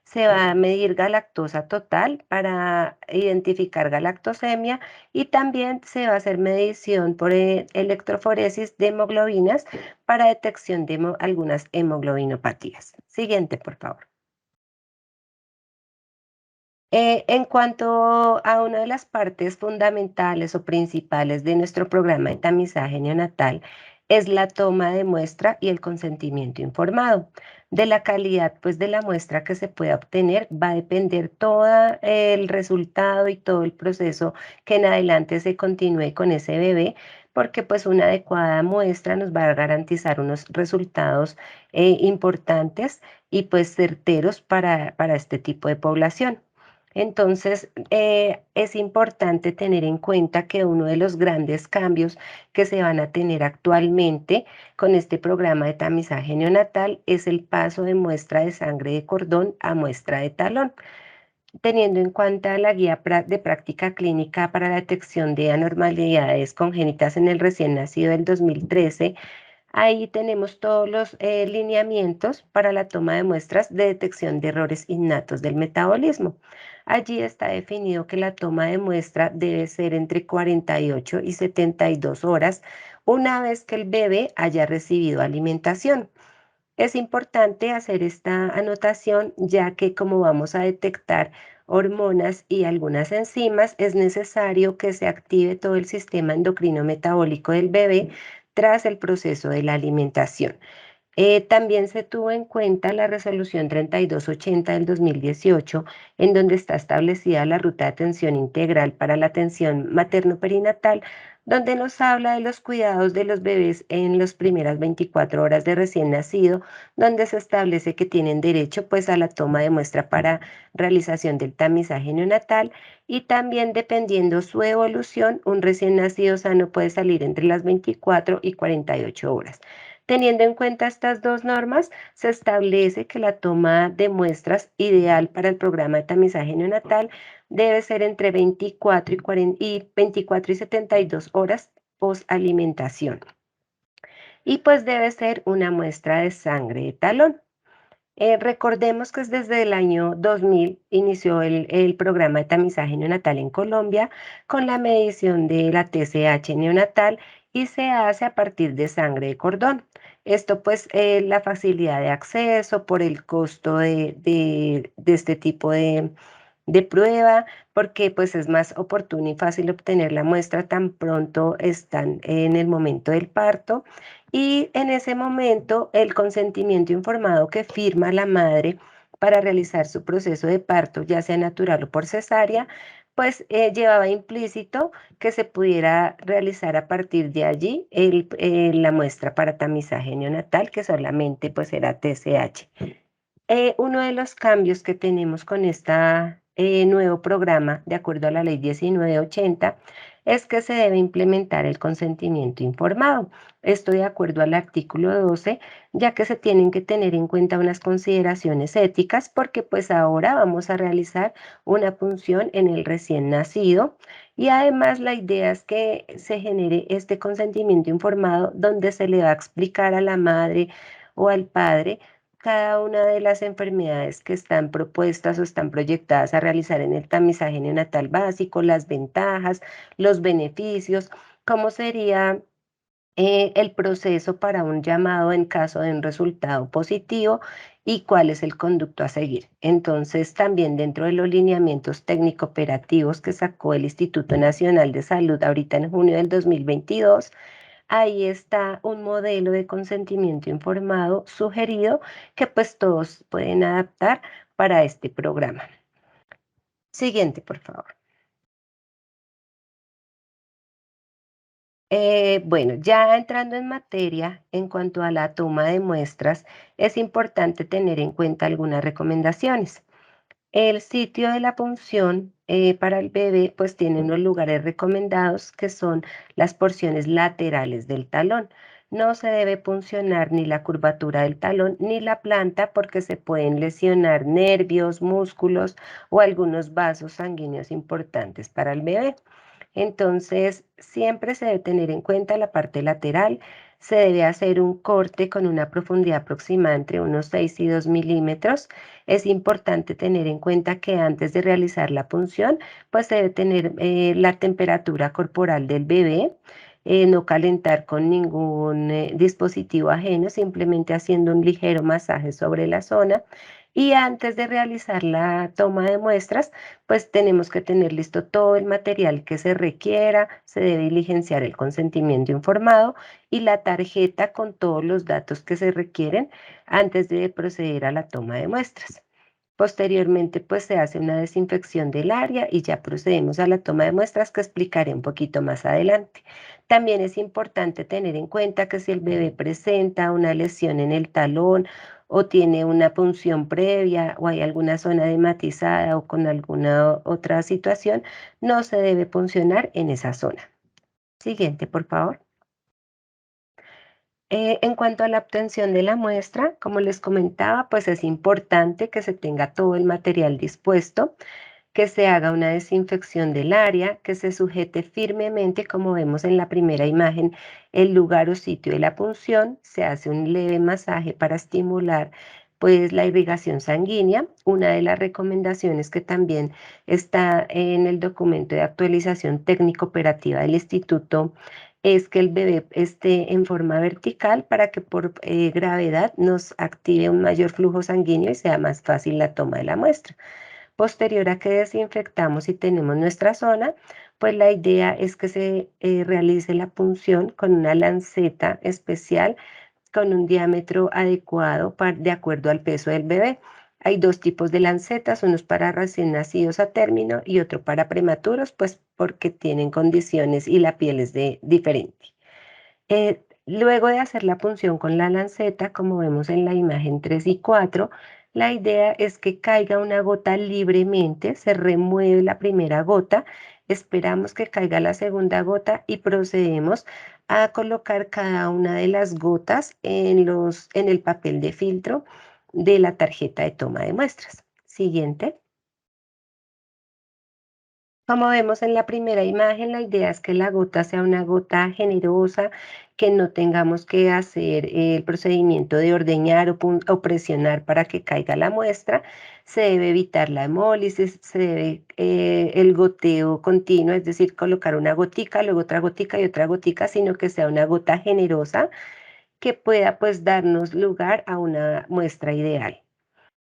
Se va a medir galactosa total para identificar galactosemia y también se va a hacer medición por electroforesis de hemoglobinas para detección de algunas hemoglobinopatías. Siguiente, por favor. En cuanto a una de las partes fundamentales o principales de nuestro programa de tamizaje neonatal, es la toma de muestra y el consentimiento informado. De la calidad, pues, de la muestra que se pueda obtener va a depender todo el resultado y todo el proceso que en adelante se continúe con ese bebé, porque pues una adecuada muestra nos va a garantizar unos resultados importantes y pues certeros para este tipo de población. Entonces, es importante tener en cuenta que uno de los grandes cambios que se van a tener actualmente con este programa de tamizaje neonatal es el paso de muestra de sangre de cordón a muestra de talón. Teniendo en cuenta la guía de práctica clínica para la detección de anormalidades congénitas en el recién nacido del 2013, ahí tenemos todos los lineamientos para la toma de muestras de detección de errores innatos del metabolismo. Allí está definido que la toma de muestra debe ser entre 48 y 72 horas una vez que el bebé haya recibido alimentación. Es importante hacer esta anotación ya que como vamos a detectar hormonas y algunas enzimas, es necesario que se active todo el sistema endocrino metabólico del bebé tras el proceso de la alimentación. También se tuvo en cuenta la resolución 3280 del 2018, en donde está establecida la ruta de atención integral para la atención materno-perinatal, donde nos habla de los cuidados de los bebés en las primeras 24 horas de recién nacido, donde se establece que tienen derecho pues a la toma de muestra para realización del tamizaje neonatal y también dependiendo su evolución, un recién nacido sano puede salir entre las 24 y 48 horas. Teniendo en cuenta estas dos normas, se establece que la toma de muestras ideal para el programa de tamizaje neonatal debe ser entre 24 y 24 y 72 horas post-alimentación. Y pues debe ser una muestra de sangre de talón. Recordemos que desde el año 2000 inició el programa de tamizaje neonatal en Colombia con la medición de la TSH neonatal y se hace a partir de sangre de cordón. Esto pues la facilidad de acceso por el costo de este tipo de prueba, porque pues es más oportuno y fácil obtener la muestra tan pronto están en el momento del parto. Y en ese momento el consentimiento informado que firma la madre para realizar su proceso de parto, ya sea natural o por cesárea, pues llevaba implícito que se pudiera realizar a partir de allí la muestra para tamizaje neonatal, que solamente pues era TSH. Uno de los cambios que tenemos con este nuevo programa, de acuerdo a la ley 1980, es que se debe implementar el consentimiento informado. Esto de acuerdo al artículo 12, ya que se tienen que tener en cuenta unas consideraciones éticas, porque pues ahora vamos a realizar una punción en el recién nacido y además la idea es que se genere este consentimiento informado donde se le va a explicar a la madre o al padre cada una de las enfermedades que están propuestas o están proyectadas a realizar en el tamizaje neonatal básico, las ventajas, los beneficios, cómo sería el proceso para un llamado en caso de un resultado positivo y cuál es el conducto a seguir. Entonces, también dentro de los lineamientos técnico-operativos que sacó el Instituto Nacional de Salud ahorita en junio del 2022, ahí está un modelo de consentimiento informado sugerido que pues todos pueden adaptar para este programa. Siguiente, por favor. Bueno, ya entrando en materia, en cuanto a la toma de muestras, es importante tener en cuenta algunas recomendaciones. El sitio de la punción para el bebé pues tiene unos lugares recomendados que son las porciones laterales del talón. No se debe puncionar ni la curvatura del talón ni la planta porque se pueden lesionar nervios, músculos o algunos vasos sanguíneos importantes para el bebé. Entonces, siempre se debe tener en cuenta la parte lateral. Se debe hacer un corte con una profundidad aproximada entre unos 6 y 2 milímetros. Es importante tener en cuenta que antes de realizar la punción, pues se debe tener la temperatura corporal del bebé, no calentar con ningún dispositivo ajeno, simplemente haciendo un ligero masaje sobre la zona. Y antes de realizar la toma de muestras, pues tenemos que tener listo todo el material que se requiera, se debe diligenciar el consentimiento informado y la tarjeta con todos los datos que se requieren antes de proceder a la toma de muestras. Posteriormente, pues se hace una desinfección del área y ya procedemos a la toma de muestras que explicaré un poquito más adelante. También es importante tener en cuenta que si el bebé presenta una lesión en el talón o tiene una punción previa o hay alguna zona hematizada o con alguna otra situación, no se debe puncionar en esa zona. Siguiente, por favor. En cuanto a la obtención de la muestra, como les comentaba, pues es importante que se tenga todo el material dispuesto, que se haga una desinfección del área, que se sujete firmemente, como vemos en la primera imagen, el lugar o sitio de la punción, se hace un leve masaje para estimular pues la irrigación sanguínea. Una de las recomendaciones que también está en el documento de actualización técnico operativa del instituto es que el bebé esté en forma vertical para que por gravedad nos active un mayor flujo sanguíneo y sea más fácil la toma de la muestra. Posterior a que desinfectamos y tenemos nuestra zona, pues la idea es que se realice la punción con una lanceta especial con un diámetro adecuado de acuerdo al peso del bebé. Hay dos tipos de lancetas, unos para recién nacidos a término y otro para prematuros, pues porque tienen condiciones y la piel es diferente. Luego de hacer la punción con la lanceta, como vemos en la imagen 3 y 4, la idea es que caiga una gota libremente, se remueve la primera gota, esperamos que caiga la segunda gota y procedemos a colocar cada una de las gotas en el papel de filtro de la tarjeta de toma de muestras. Siguiente. Como vemos en la primera imagen, la idea es que la gota sea una gota generosa, que no tengamos que hacer el procedimiento de ordeñar o presionar para que caiga la muestra. Se debe evitar la hemólisis, se debe el goteo continuo, es decir, colocar una gotica, luego otra gotica y otra gotica, sino que sea una gota generosa que pueda pues darnos lugar a una muestra ideal.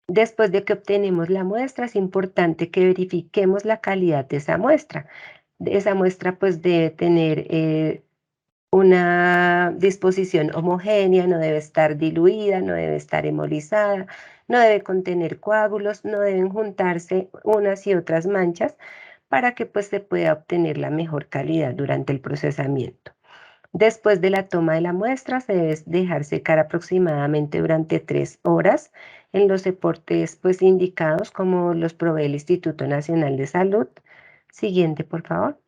Después de que obtenemos la muestra, es importante que verifiquemos la calidad de esa muestra. Esa muestra pues debe tener una disposición homogénea, no debe estar diluida, no debe estar hemolizada, no debe contener coágulos, no deben juntarse unas y otras manchas para que pues se pueda obtener la mejor calidad durante el procesamiento. Después de la toma de la muestra, se debe dejar secar aproximadamente durante 3 horas en los soportes pues, indicados como los provee el Instituto Nacional de Salud. Siguiente, por favor.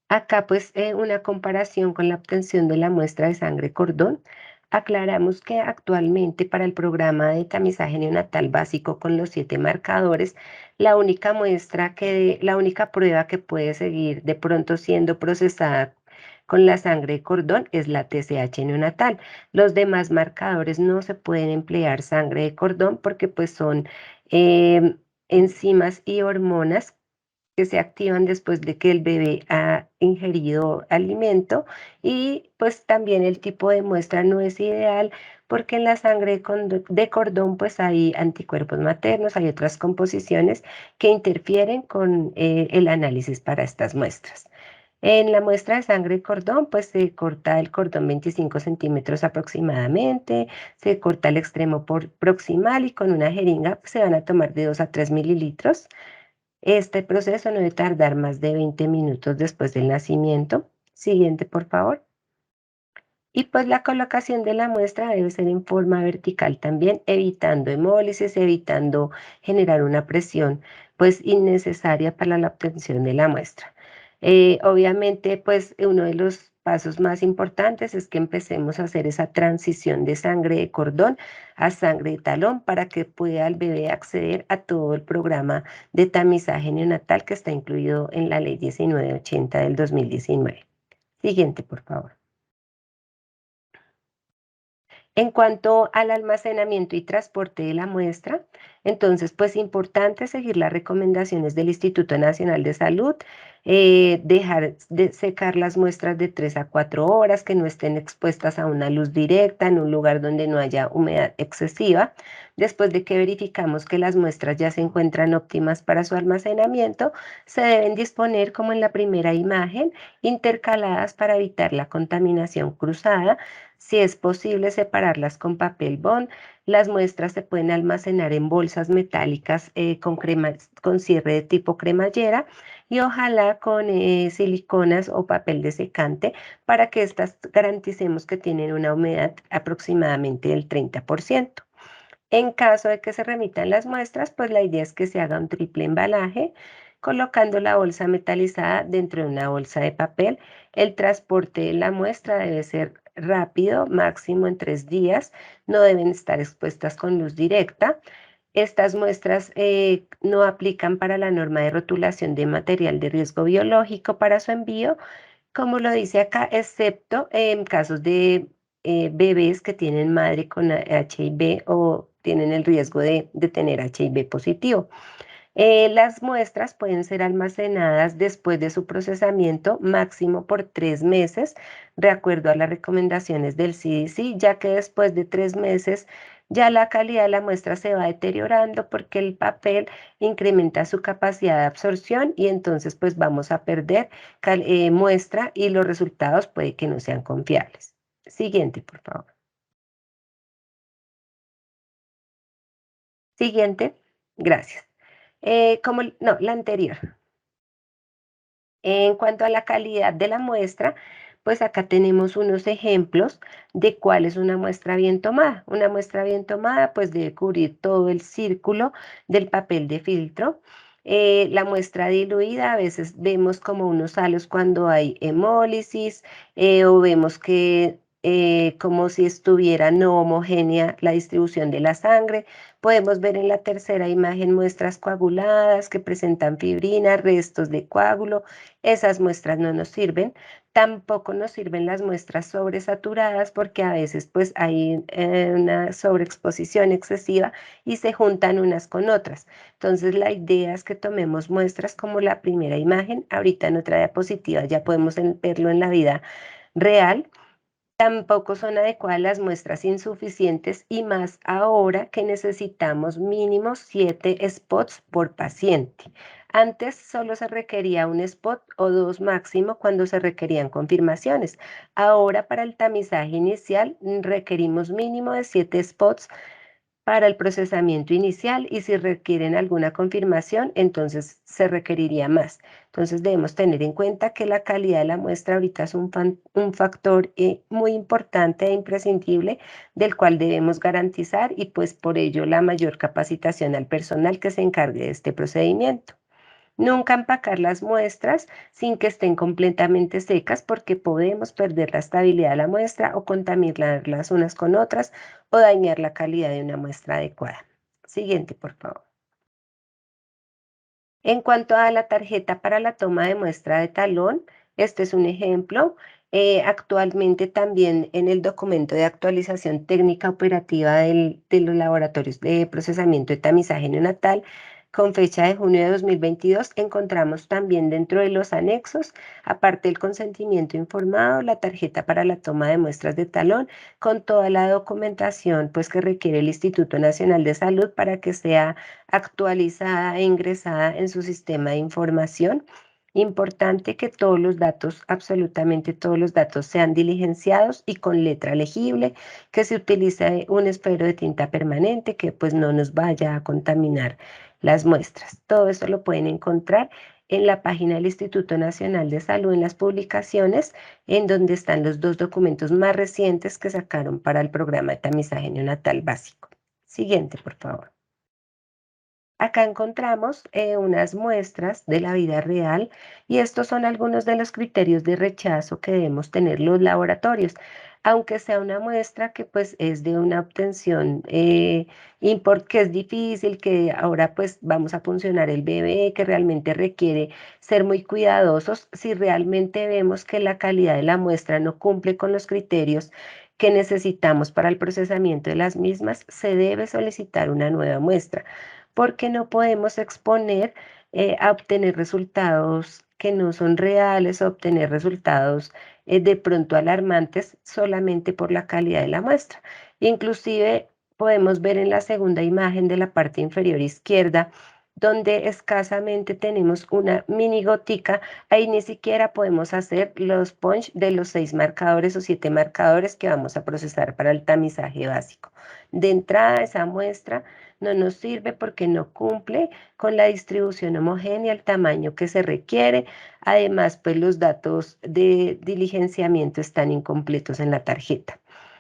Acá pues una comparación con la obtención de la muestra de sangre cordón. Aclaramos que actualmente para el programa de tamizaje neonatal básico con los 7 marcadores, la única la única prueba que puede seguir de pronto siendo procesada con la sangre de cordón es la TSH neonatal. Los demás marcadores no se pueden emplear sangre de cordón porque pues son enzimas y hormonas que se activan después de que el bebé ha ingerido alimento y pues también el tipo de muestra no es ideal porque en la sangre de cordón pues hay anticuerpos maternos, hay otras composiciones que interfieren con el análisis para estas muestras. En la muestra de sangre de cordón, pues se corta el cordón 25 centímetros aproximadamente, se corta el extremo proximal y con una jeringa pues, se van a tomar de 2 a 3 mililitros. Este proceso no debe tardar más de 20 minutos después del nacimiento. Siguiente, por favor. Y pues la colocación de la muestra debe ser en forma vertical también, evitando hemólisis, evitando generar una presión pues innecesaria para la obtención de la muestra. Obviamente pues uno de los pasos más importantes es que empecemos a hacer esa transición de sangre de cordón a sangre de talón para que pueda el bebé acceder a todo el programa de tamizaje neonatal que está incluido en la ley 1980 del 2019. Siguiente, por favor. En cuanto al almacenamiento y transporte de la muestra, entonces, pues importante seguir las recomendaciones del Instituto Nacional de Salud, dejar de secar las muestras de 3 a 4 horas, que no estén expuestas a una luz directa, en un lugar donde no haya humedad excesiva. Después de que verificamos que las muestras ya se encuentran óptimas para su almacenamiento, se deben disponer, como en la primera imagen, intercaladas para evitar la contaminación cruzada. Si es posible separarlas con papel bond, las muestras se pueden almacenar en bolsas metálicas con cierre de tipo cremallera y ojalá con siliconas o papel desecante para que estas garanticemos que tienen una humedad aproximadamente del 30%. En caso de que se remitan las muestras, pues la idea es que se haga un triple embalaje, colocando la bolsa metalizada dentro de una bolsa de papel. El transporte de la muestra debe ser rápido, máximo en 3 días. No deben estar expuestas con luz directa. Estas muestras no aplican para la norma de rotulación de material de riesgo biológico para su envío, como lo dice acá, excepto en casos de bebés que tienen madre con HIV o tienen el riesgo de tener HIV positivo. Las muestras pueden ser almacenadas después de su procesamiento máximo por 3 meses, de acuerdo a las recomendaciones del CDC, ya que después de 3 meses ya la calidad de la muestra se va deteriorando porque el papel incrementa su capacidad de absorción y entonces pues vamos a perder muestra y los resultados puede que no sean confiables. Siguiente, por favor. Siguiente. Gracias. No, la anterior. En cuanto a la calidad de la muestra, pues acá tenemos unos ejemplos de cuál es una muestra bien tomada. Una muestra bien tomada pues debe cubrir todo el círculo del papel de filtro. La muestra diluida a veces vemos como unos halos cuando hay hemólisis o vemos que como si estuviera no homogénea la distribución de la sangre. Podemos ver en la tercera imagen muestras coaguladas que presentan fibrina, restos de coágulo. Esas muestras no nos sirven. Tampoco nos sirven las muestras sobresaturadas porque a veces pues hay una sobreexposición excesiva y se juntan unas con otras. Entonces la idea es que tomemos muestras como la primera imagen. Ahorita en otra diapositiva ya podemos verlo en la vida real. Tampoco son adecuadas las muestras insuficientes y más ahora que necesitamos mínimo 7 spots por paciente. Antes solo se requería un spot o dos máximo cuando se requerían confirmaciones. Ahora para el tamizaje inicial requerimos mínimo de 7 spots para el procesamiento inicial y si requieren alguna confirmación, entonces se requeriría más. Entonces debemos tener en cuenta que la calidad de la muestra ahorita es un factor muy importante e imprescindible del cual debemos garantizar y pues por ello la mayor capacitación al personal que se encargue de este procedimiento. Nunca empacar las muestras sin que estén completamente secas porque podemos perder la estabilidad de la muestra o contaminarlas unas con otras o dañar la calidad de una muestra adecuada. Siguiente, por favor. En cuanto a la tarjeta para la toma de muestra de talón, este es un ejemplo. Actualmente también en el documento de actualización técnica operativa de los laboratorios de procesamiento de tamizaje neonatal, con fecha de junio de 2022, encontramos también dentro de los anexos, aparte del consentimiento informado, la tarjeta para la toma de muestras de talón, con toda la documentación pues, que requiere el Instituto Nacional de Salud para que sea actualizada e ingresada en su sistema de información. Importante que todos los datos, absolutamente todos los datos sean diligenciados y con letra legible, que se utilice un esfero de tinta permanente que pues no nos vaya a contaminar las muestras. Todo eso lo pueden encontrar en la página del Instituto Nacional de Salud en las publicaciones, en donde están los dos documentos más recientes que sacaron para el programa de tamizaje neonatal básico. Siguiente, por favor. Acá encontramos unas muestras de la vida real y estos son algunos de los criterios de rechazo que debemos tener los laboratorios. Aunque sea una muestra que pues es de una obtención que es difícil, que ahora pues vamos a funcionar el bebé, que realmente requiere ser muy cuidadosos, si realmente vemos que la calidad de la muestra no cumple con los criterios que necesitamos para el procesamiento de las mismas, se debe solicitar una nueva muestra porque no podemos exponer a obtener resultados que no son reales o obtener resultados de pronto alarmantes solamente por la calidad de la muestra. Inclusive podemos ver en la segunda imagen de la parte inferior izquierda donde escasamente tenemos una mini gotica, ahí ni siquiera podemos hacer los punch de los 6 marcadores o 7 marcadores que vamos a procesar para el tamizaje básico. De entrada, esa muestra no nos sirve porque no cumple con la distribución homogénea, el tamaño que se requiere. Además, pues los datos de diligenciamiento están incompletos en la tarjeta.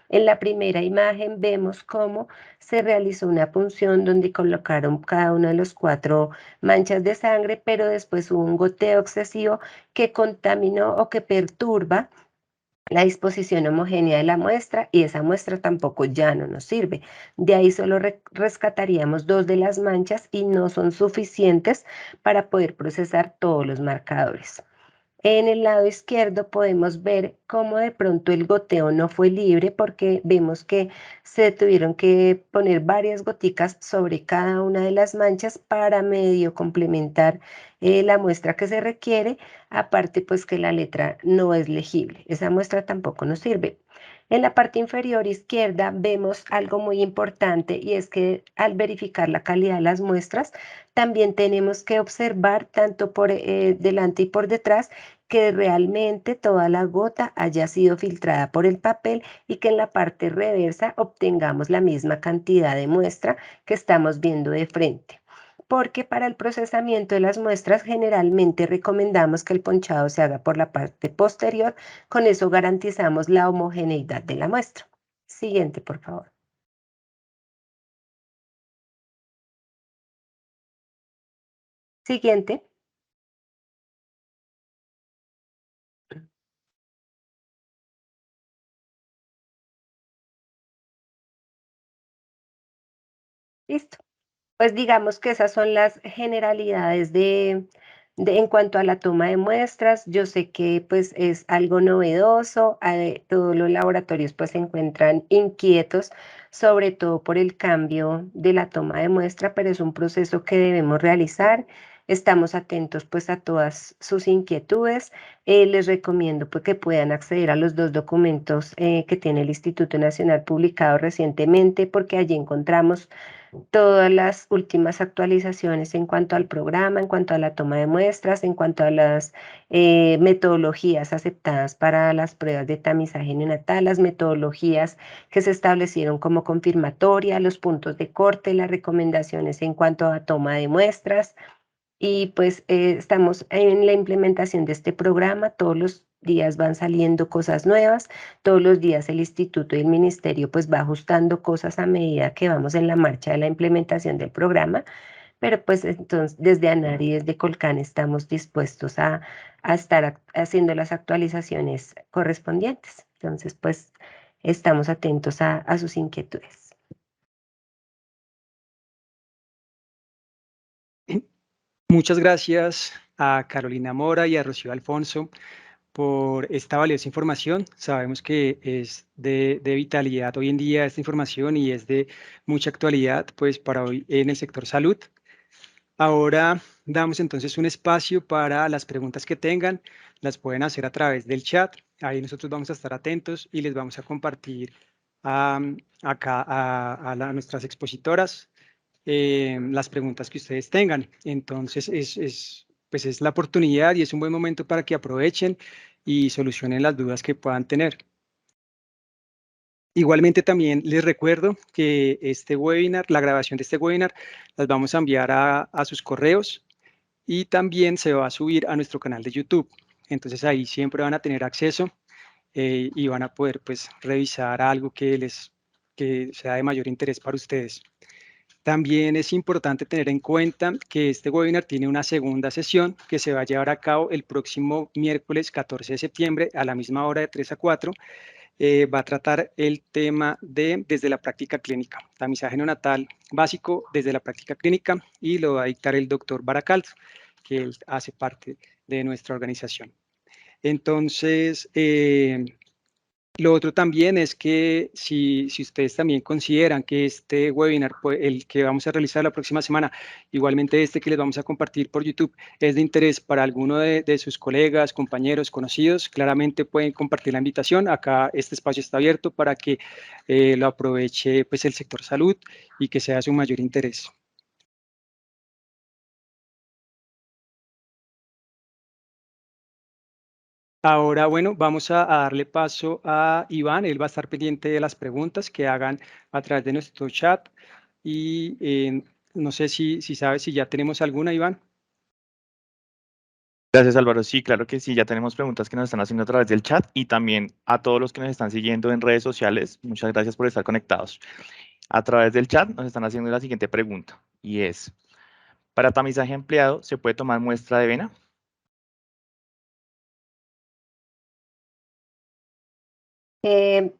En la primera imagen vemos cómo se realizó una punción donde colocaron cada uno de los 4 manchas de sangre, pero después hubo un goteo excesivo que contaminó o que perturba la disposición homogénea de la muestra y esa muestra tampoco ya no nos sirve. De ahí solo rescataríamos 2 de las manchas y no son suficientes para poder procesar todos los marcadores. En el lado izquierdo podemos ver cómo de pronto el goteo no fue libre porque vemos que se tuvieron que poner varias goticas sobre cada una de las manchas para medio complementar la muestra que se requiere, aparte pues que la letra no es legible. Esa muestra tampoco nos sirve. En la parte inferior izquierda vemos algo muy importante y es que al verificar la calidad de las muestras, también tenemos que observar tanto por delante y por detrás que realmente toda la gota haya sido filtrada por el papel y que en la parte reversa obtengamos la misma cantidad de muestra que estamos viendo de frente. Porque para el procesamiento de las muestras generalmente recomendamos que el ponchado se haga por la parte posterior, con eso garantizamos la homogeneidad de la muestra. Siguiente, por favor. Siguiente. Listo. Pues digamos que esas son las generalidades en cuanto a la toma de muestras. Yo sé que pues es algo novedoso, todos los laboratorios pues se encuentran inquietos, sobre todo por el cambio de la toma de muestra, pero es un proceso que debemos realizar. Estamos atentos pues a todas sus inquietudes. Les recomiendo pues que puedan acceder a los 2 documentos que tiene el Instituto Nacional publicados recientemente, porque allí encontramos todas las últimas actualizaciones en cuanto al programa, en cuanto a la toma de muestras, en cuanto a las metodologías aceptadas para las pruebas de tamizaje neonatal, las metodologías que se establecieron como confirmatoria, los puntos de corte, las recomendaciones en cuanto a toma de muestras. Y pues estamos en la implementación de este programa, todos los días van saliendo cosas nuevas, todos los días el instituto y el ministerio pues va ajustando cosas a medida que vamos en la marcha de la implementación del programa, pero pues entonces desde ANAR y desde Colcan estamos dispuestos a estar haciendo las actualizaciones correspondientes. Entonces pues estamos atentos a sus inquietudes. Muchas gracias a Carolina Mora y a Rocío Alfonso por esta valiosa información. Sabemos que es de vitalidad hoy en día esta información y es de mucha actualidad pues para hoy en el sector salud. Ahora damos entonces un espacio para las preguntas que tengan, las pueden hacer a través del chat. Ahí nosotros vamos a estar atentos y les vamos a compartir acá a nuestras expositoras las preguntas que ustedes tengan. Entonces, pues es la oportunidad y es un buen momento para que aprovechen y solucionen las dudas que puedan tener. Igualmente también les recuerdo que este webinar, la grabación de este webinar, las vamos a enviar a sus correos y también se va a subir a nuestro canal de YouTube. Entonces ahí siempre van a tener acceso y van a poder pues revisar algo que sea de mayor interés para ustedes. También es importante tener en cuenta que este webinar tiene una segunda sesión que se va a llevar a cabo el próximo miércoles 14 de septiembre a la misma hora de 3 a 4. Va a tratar el tema de desde la práctica clínica, tamizaje neonatal básico desde la práctica clínica y lo va a dictar el doctor Baracaldo, que él hace parte de nuestra organización. Entonces, lo otro también es que si ustedes también consideran que este webinar, el que vamos a realizar la próxima semana, igualmente este que les vamos a compartir por YouTube, es de interés para alguno de sus colegas, compañeros, conocidos, claramente pueden compartir la invitación. Acá este espacio está abierto para que lo aproveche pues, el sector salud y que sea de su mayor interés. Ahora, bueno, vamos a darle paso a Iván. Él va a estar pendiente de las preguntas que hagan a través de nuestro chat. Y no sé si sabes si ya tenemos alguna, Iván. Gracias, Álvaro. Sí, claro que sí, ya tenemos preguntas que nos están haciendo a través del chat y también a todos los que nos están siguiendo en redes sociales. Muchas gracias por estar conectados. A través del chat nos están haciendo la siguiente pregunta y es, ¿para tamizaje empleado se puede tomar muestra de vena?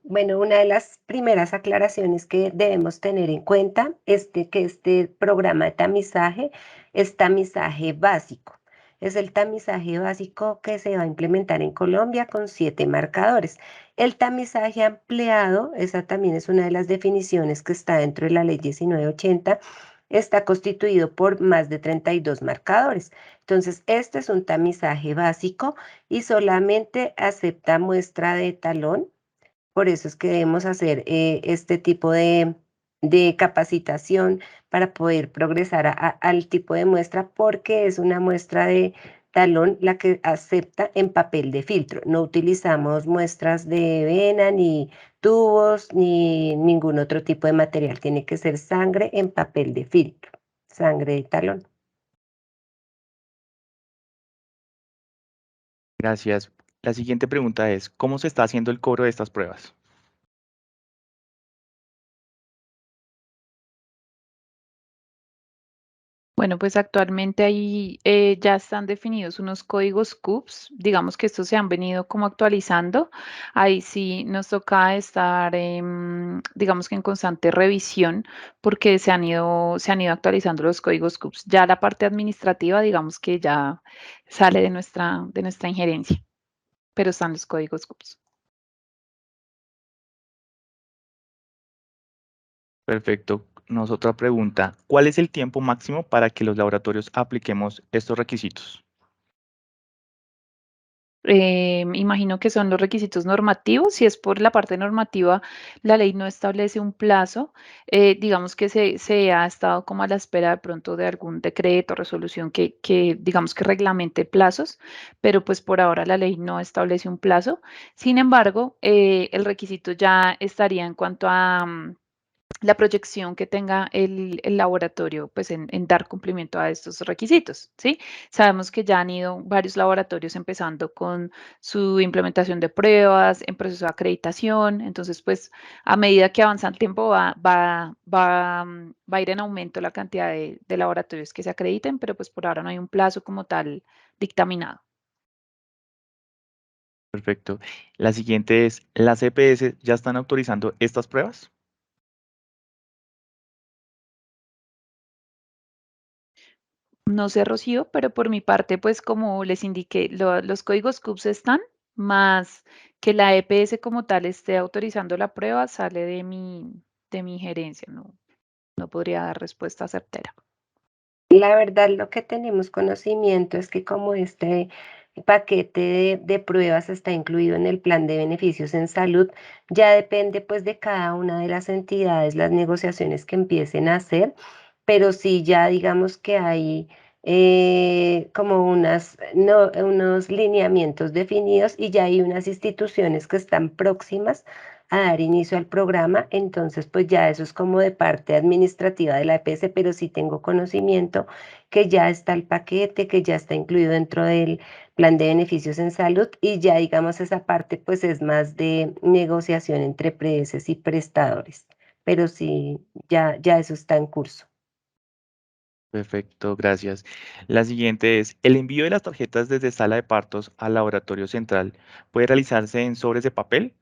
Bueno, una de las primeras aclaraciones que debemos tener en cuenta es que este programa de tamizaje es tamizaje básico. Es el tamizaje básico que se va a implementar en Colombia con 7 marcadores. El tamizaje ampliado, esa también es una de las definiciones que está dentro de la ley 1980, está constituido por más de 32 marcadores. Entonces, este es un tamizaje básico y solamente acepta muestra de talón. Por eso es que debemos hacer este tipo de capacitación para poder progresar al tipo de muestra, porque es una muestra de talón la que acepta en papel de filtro. No utilizamos muestras de vena, ni tubos, ni ningún otro tipo de material. Tiene que ser sangre en papel de filtro, sangre de talón. Gracias. La siguiente pregunta es, ¿cómo se está haciendo el cobro de estas pruebas? Bueno, pues actualmente ahí ya están definidos unos códigos CUPS, digamos que estos se han venido como actualizando. Ahí sí nos toca estar, digamos que en constante revisión, porque se han ido actualizando los códigos CUPS. Ya la parte administrativa, digamos que ya sale de nuestra injerencia, pero están los códigos CUPS. Perfecto. Otra pregunta. ¿Cuál es el tiempo máximo para que los laboratorios apliquemos estos requisitos? Imagino que son los requisitos normativos. Si es por la parte normativa, la ley no establece un plazo. Digamos que se ha estado como a la espera de pronto de algún decreto, resolución que digamos que reglamente plazos, pero pues por ahora la ley no establece un plazo. Sin embargo, el requisito ya estaría en cuanto a la proyección que tenga el laboratorio, pues en dar cumplimiento a estos requisitos, ¿sí? Sabemos que ya han ido varios laboratorios empezando con su implementación de pruebas, en proceso de acreditación, entonces, pues a medida que avanza el tiempo va a ir en aumento la cantidad de laboratorios que se acrediten, pero pues por ahora no hay un plazo como tal dictaminado. Perfecto. La siguiente es, ¿las EPS ya están autorizando estas pruebas? No sé, Rocío, pero por mi parte, pues como les indiqué, los códigos CUPS están, más que la EPS como tal esté autorizando la prueba, sale de mi gerencia, no podría dar respuesta certera. La verdad, lo que tenemos conocimiento es que como este paquete de pruebas está incluido en el plan de beneficios en salud, ya depende pues de cada una de las entidades, las negociaciones que empiecen a hacer, pero sí ya digamos que hay como unos lineamientos definidos y ya hay unas instituciones que están próximas a dar inicio al programa, entonces pues ya eso es como de parte administrativa de la EPS, pero sí tengo conocimiento que ya está el paquete, que ya está incluido dentro del plan de beneficios en salud y ya digamos esa parte pues es más de negociación entre EPS y prestadores, pero sí, ya eso está en curso. Perfecto, gracias. La siguiente es, ¿el envío de las tarjetas desde sala de partos al laboratorio central puede realizarse en sobres de papel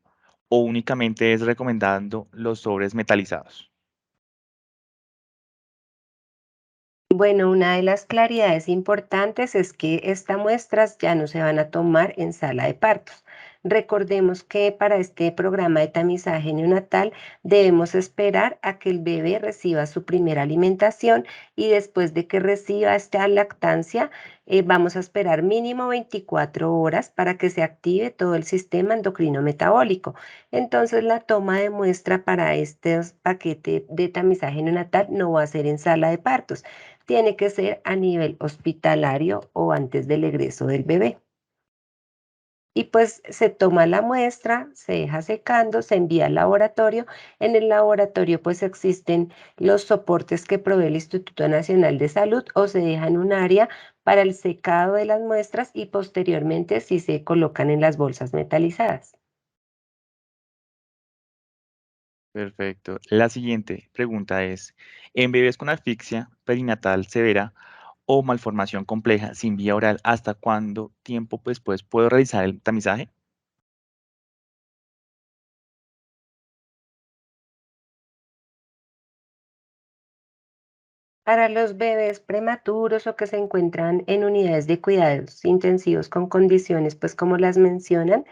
o únicamente es recomendando los sobres metalizados? Bueno, una de las claridades importantes es que estas muestras ya no se van a tomar en sala de partos. Recordemos que para este programa de tamizaje neonatal debemos esperar a que el bebé reciba su primera alimentación y después de que reciba esta lactancia, vamos a esperar mínimo 24 horas para que se active todo el sistema endocrino metabólico. Entonces, la toma de muestra para este paquete de tamizaje neonatal no va a ser en sala de partos, tiene que ser a nivel hospitalario o antes del egreso del bebé. Y pues se toma la muestra, se deja secando, se envía al laboratorio. En el laboratorio pues existen los soportes que provee el Instituto Nacional de Salud o se deja en un área para el secado de las muestras y posteriormente sí se colocan en las bolsas metalizadas. Perfecto. La siguiente pregunta es, ¿en bebés con asfixia perinatal severa o malformación compleja sin vía oral, hasta cuánto tiempo después puedo realizar el tamizaje? Para los bebés prematuros o que se encuentran en unidades de cuidados intensivos con condiciones pues como las mencionan,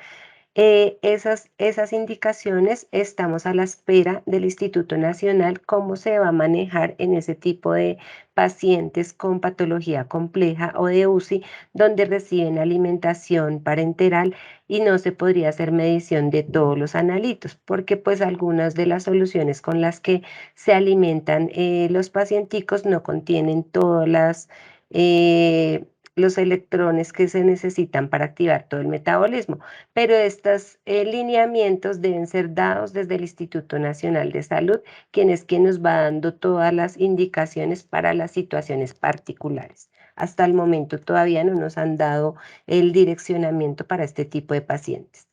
esas indicaciones estamos a la espera del Instituto Nacional, cómo se va a manejar en ese tipo de pacientes con patología compleja o de UCI, donde reciben alimentación parenteral y no se podría hacer medición de todos los analitos, porque pues algunas de las soluciones con las que se alimentan los pacienticos no contienen todas eh, los electrones que se necesitan para activar todo el metabolismo, pero estos lineamientos deben ser dados desde el Instituto Nacional de Salud, quien nos va dando todas las indicaciones para las situaciones particulares. Hasta el momento todavía no nos han dado el direccionamiento para este tipo de pacientes.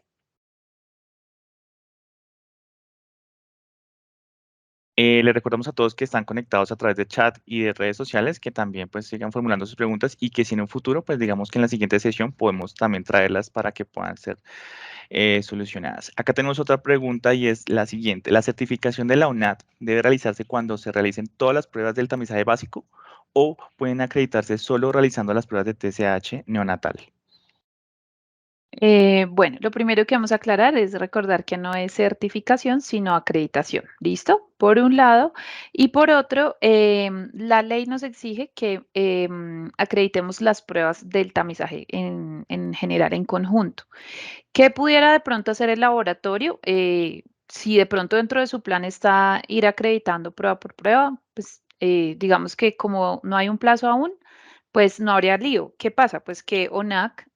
Le recordamos a todos que están conectados a través de chat y de redes sociales que también pues sigan formulando sus preguntas y que si en un futuro pues digamos que en la siguiente sesión podemos también traerlas para que puedan ser solucionadas. Acá tenemos otra pregunta y es la siguiente. ¿La certificación de la UNAT debe realizarse cuando se realicen todas las pruebas del tamizaje básico o pueden acreditarse solo realizando las pruebas de TSH neonatal? Bueno, lo primero que vamos a aclarar es recordar que no es certificación, sino acreditación. ¿Listo? Por un lado. Y por otro, la ley nos exige que acreditemos las pruebas del tamizaje en general, en conjunto. ¿Qué pudiera de pronto hacer el laboratorio? Si de pronto dentro de su plan está ir acreditando prueba por prueba, pues digamos que como no hay un plazo aún, pues no habría lío. ¿Qué pasa? Pues que ONAC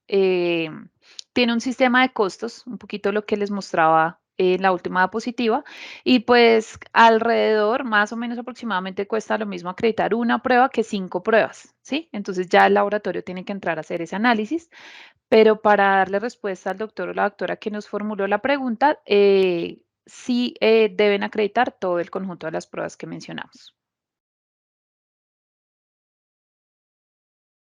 tiene un sistema de costos, un poquito lo que les mostraba en la última diapositiva, y pues alrededor, más o menos aproximadamente, cuesta lo mismo acreditar una prueba que 5 pruebas, ¿sí? Entonces ya el laboratorio tiene que entrar a hacer ese análisis, pero para darle respuesta al doctor o la doctora que nos formuló la pregunta, sí deben acreditar todo el conjunto de las pruebas que mencionamos.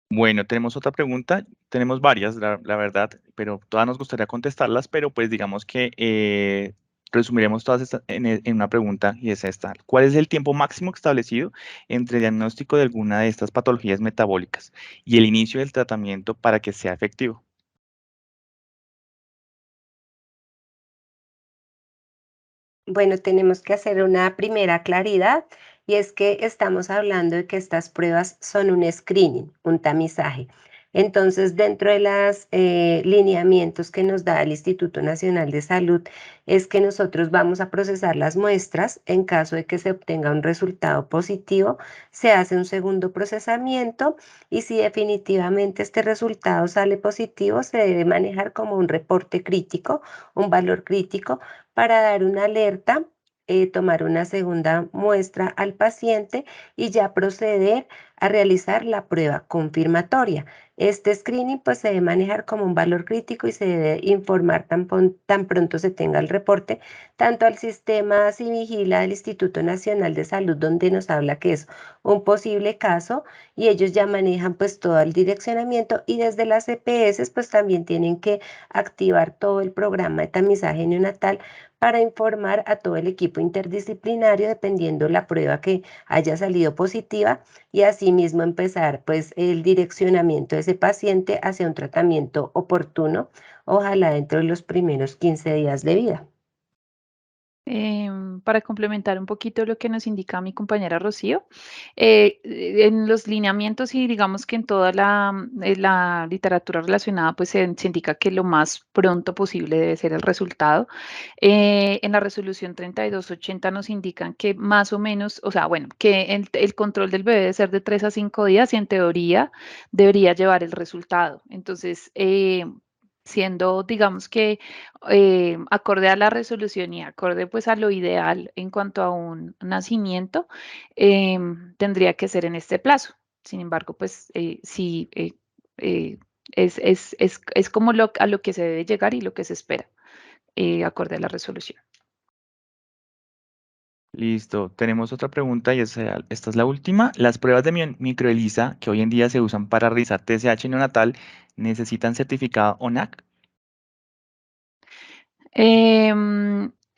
Bueno, tenemos otra pregunta, tenemos varias, la verdad, pero todas nos gustaría contestarlas, pero pues digamos que resumiremos todas estas en una pregunta y es esta. ¿Cuál es el tiempo máximo establecido entre el diagnóstico de alguna de estas patologías metabólicas y el inicio del tratamiento para que sea efectivo? Bueno, tenemos que hacer una primera claridad y es que estamos hablando de que estas pruebas son un screening, un tamizaje. Entonces, dentro de los lineamientos que nos da el Instituto Nacional de Salud, es que nosotros vamos a procesar las muestras. En caso de que se obtenga un resultado positivo, se hace un segundo procesamiento y si definitivamente este resultado sale positivo, se debe manejar como un reporte crítico, un valor crítico para dar una alerta, tomar una segunda muestra al paciente y ya proceder a realizar la prueba confirmatoria. Este screening pues se debe manejar como un valor crítico y se debe informar tan pronto se tenga el reporte, tanto al sistema Civigila del Instituto Nacional de Salud, donde nos habla que es un posible caso y ellos ya manejan pues todo el direccionamiento y desde las EPS pues también tienen que activar todo el programa de tamizaje neonatal para informar a todo el equipo interdisciplinario dependiendo la prueba que haya salido positiva y asimismo empezar pues el direccionamiento de ese paciente hacia un tratamiento oportuno, ojalá dentro de los primeros 15 días de vida. Para complementar un poquito lo que nos indica mi compañera Rocío, en los lineamientos y digamos que en toda la literatura relacionada, pues se indica que lo más pronto posible debe ser el resultado. En la resolución 3280 nos indican que más o menos, o sea, bueno, que el control del bebé debe ser de 3 a 5 días y en teoría debería llevar el resultado. Entonces, siendo, digamos que acorde a la resolución y acorde pues a lo ideal en cuanto a un nacimiento, tendría que ser en este plazo. Sin embargo, pues sí, es como a lo que se debe llegar y lo que se espera, acorde a la resolución. Listo, tenemos otra pregunta y esta es la última. ¿Las pruebas de microELISA que hoy en día se usan para realizar TSH neonatal necesitan certificado ONAC?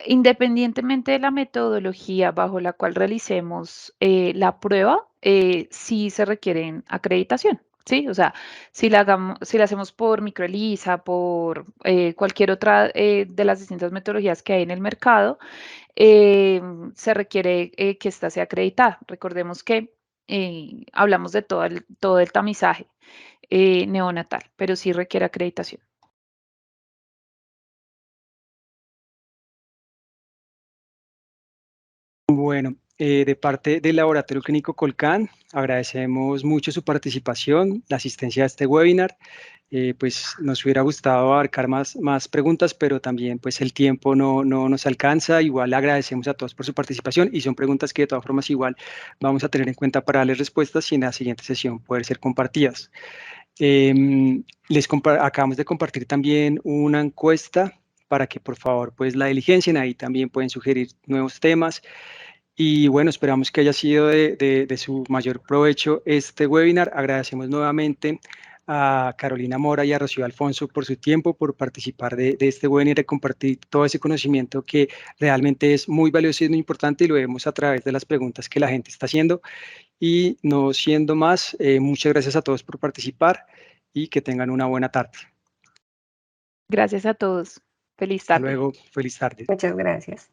Independientemente de la metodología bajo la cual realicemos la prueba, sí se requieren acreditación, ¿sí? O sea, si la hacemos por microELISA, por cualquier otra de las distintas metodologías que hay en el mercado, se requiere que ésta sea acreditada. Recordemos que hablamos de todo el tamizaje neonatal, pero sí requiere acreditación. Bueno, de parte del Laboratorio Clínico Colcán, agradecemos mucho su participación, la asistencia a este webinar. Pues nos hubiera gustado abarcar más preguntas, pero también pues el tiempo no nos alcanza. Igual agradecemos a todos por su participación y son preguntas que de todas formas igual vamos a tener en cuenta para darles respuestas y en la siguiente sesión poder ser compartidas. Acabamos de compartir también una encuesta para que por favor pues la diligencien, ahí también pueden sugerir nuevos temas. Y bueno, esperamos que haya sido de su mayor provecho este webinar. Agradecemos nuevamente a Carolina Mora y a Rocío Alfonso por su tiempo, por participar de este webinar y compartir todo ese conocimiento que realmente es muy valioso y muy importante, y lo vemos a través de las preguntas que la gente está haciendo. Y no siendo más, muchas gracias a todos por participar y que tengan una buena tarde. Gracias a todos. Feliz Hasta tarde. luego, feliz tarde. Muchas gracias.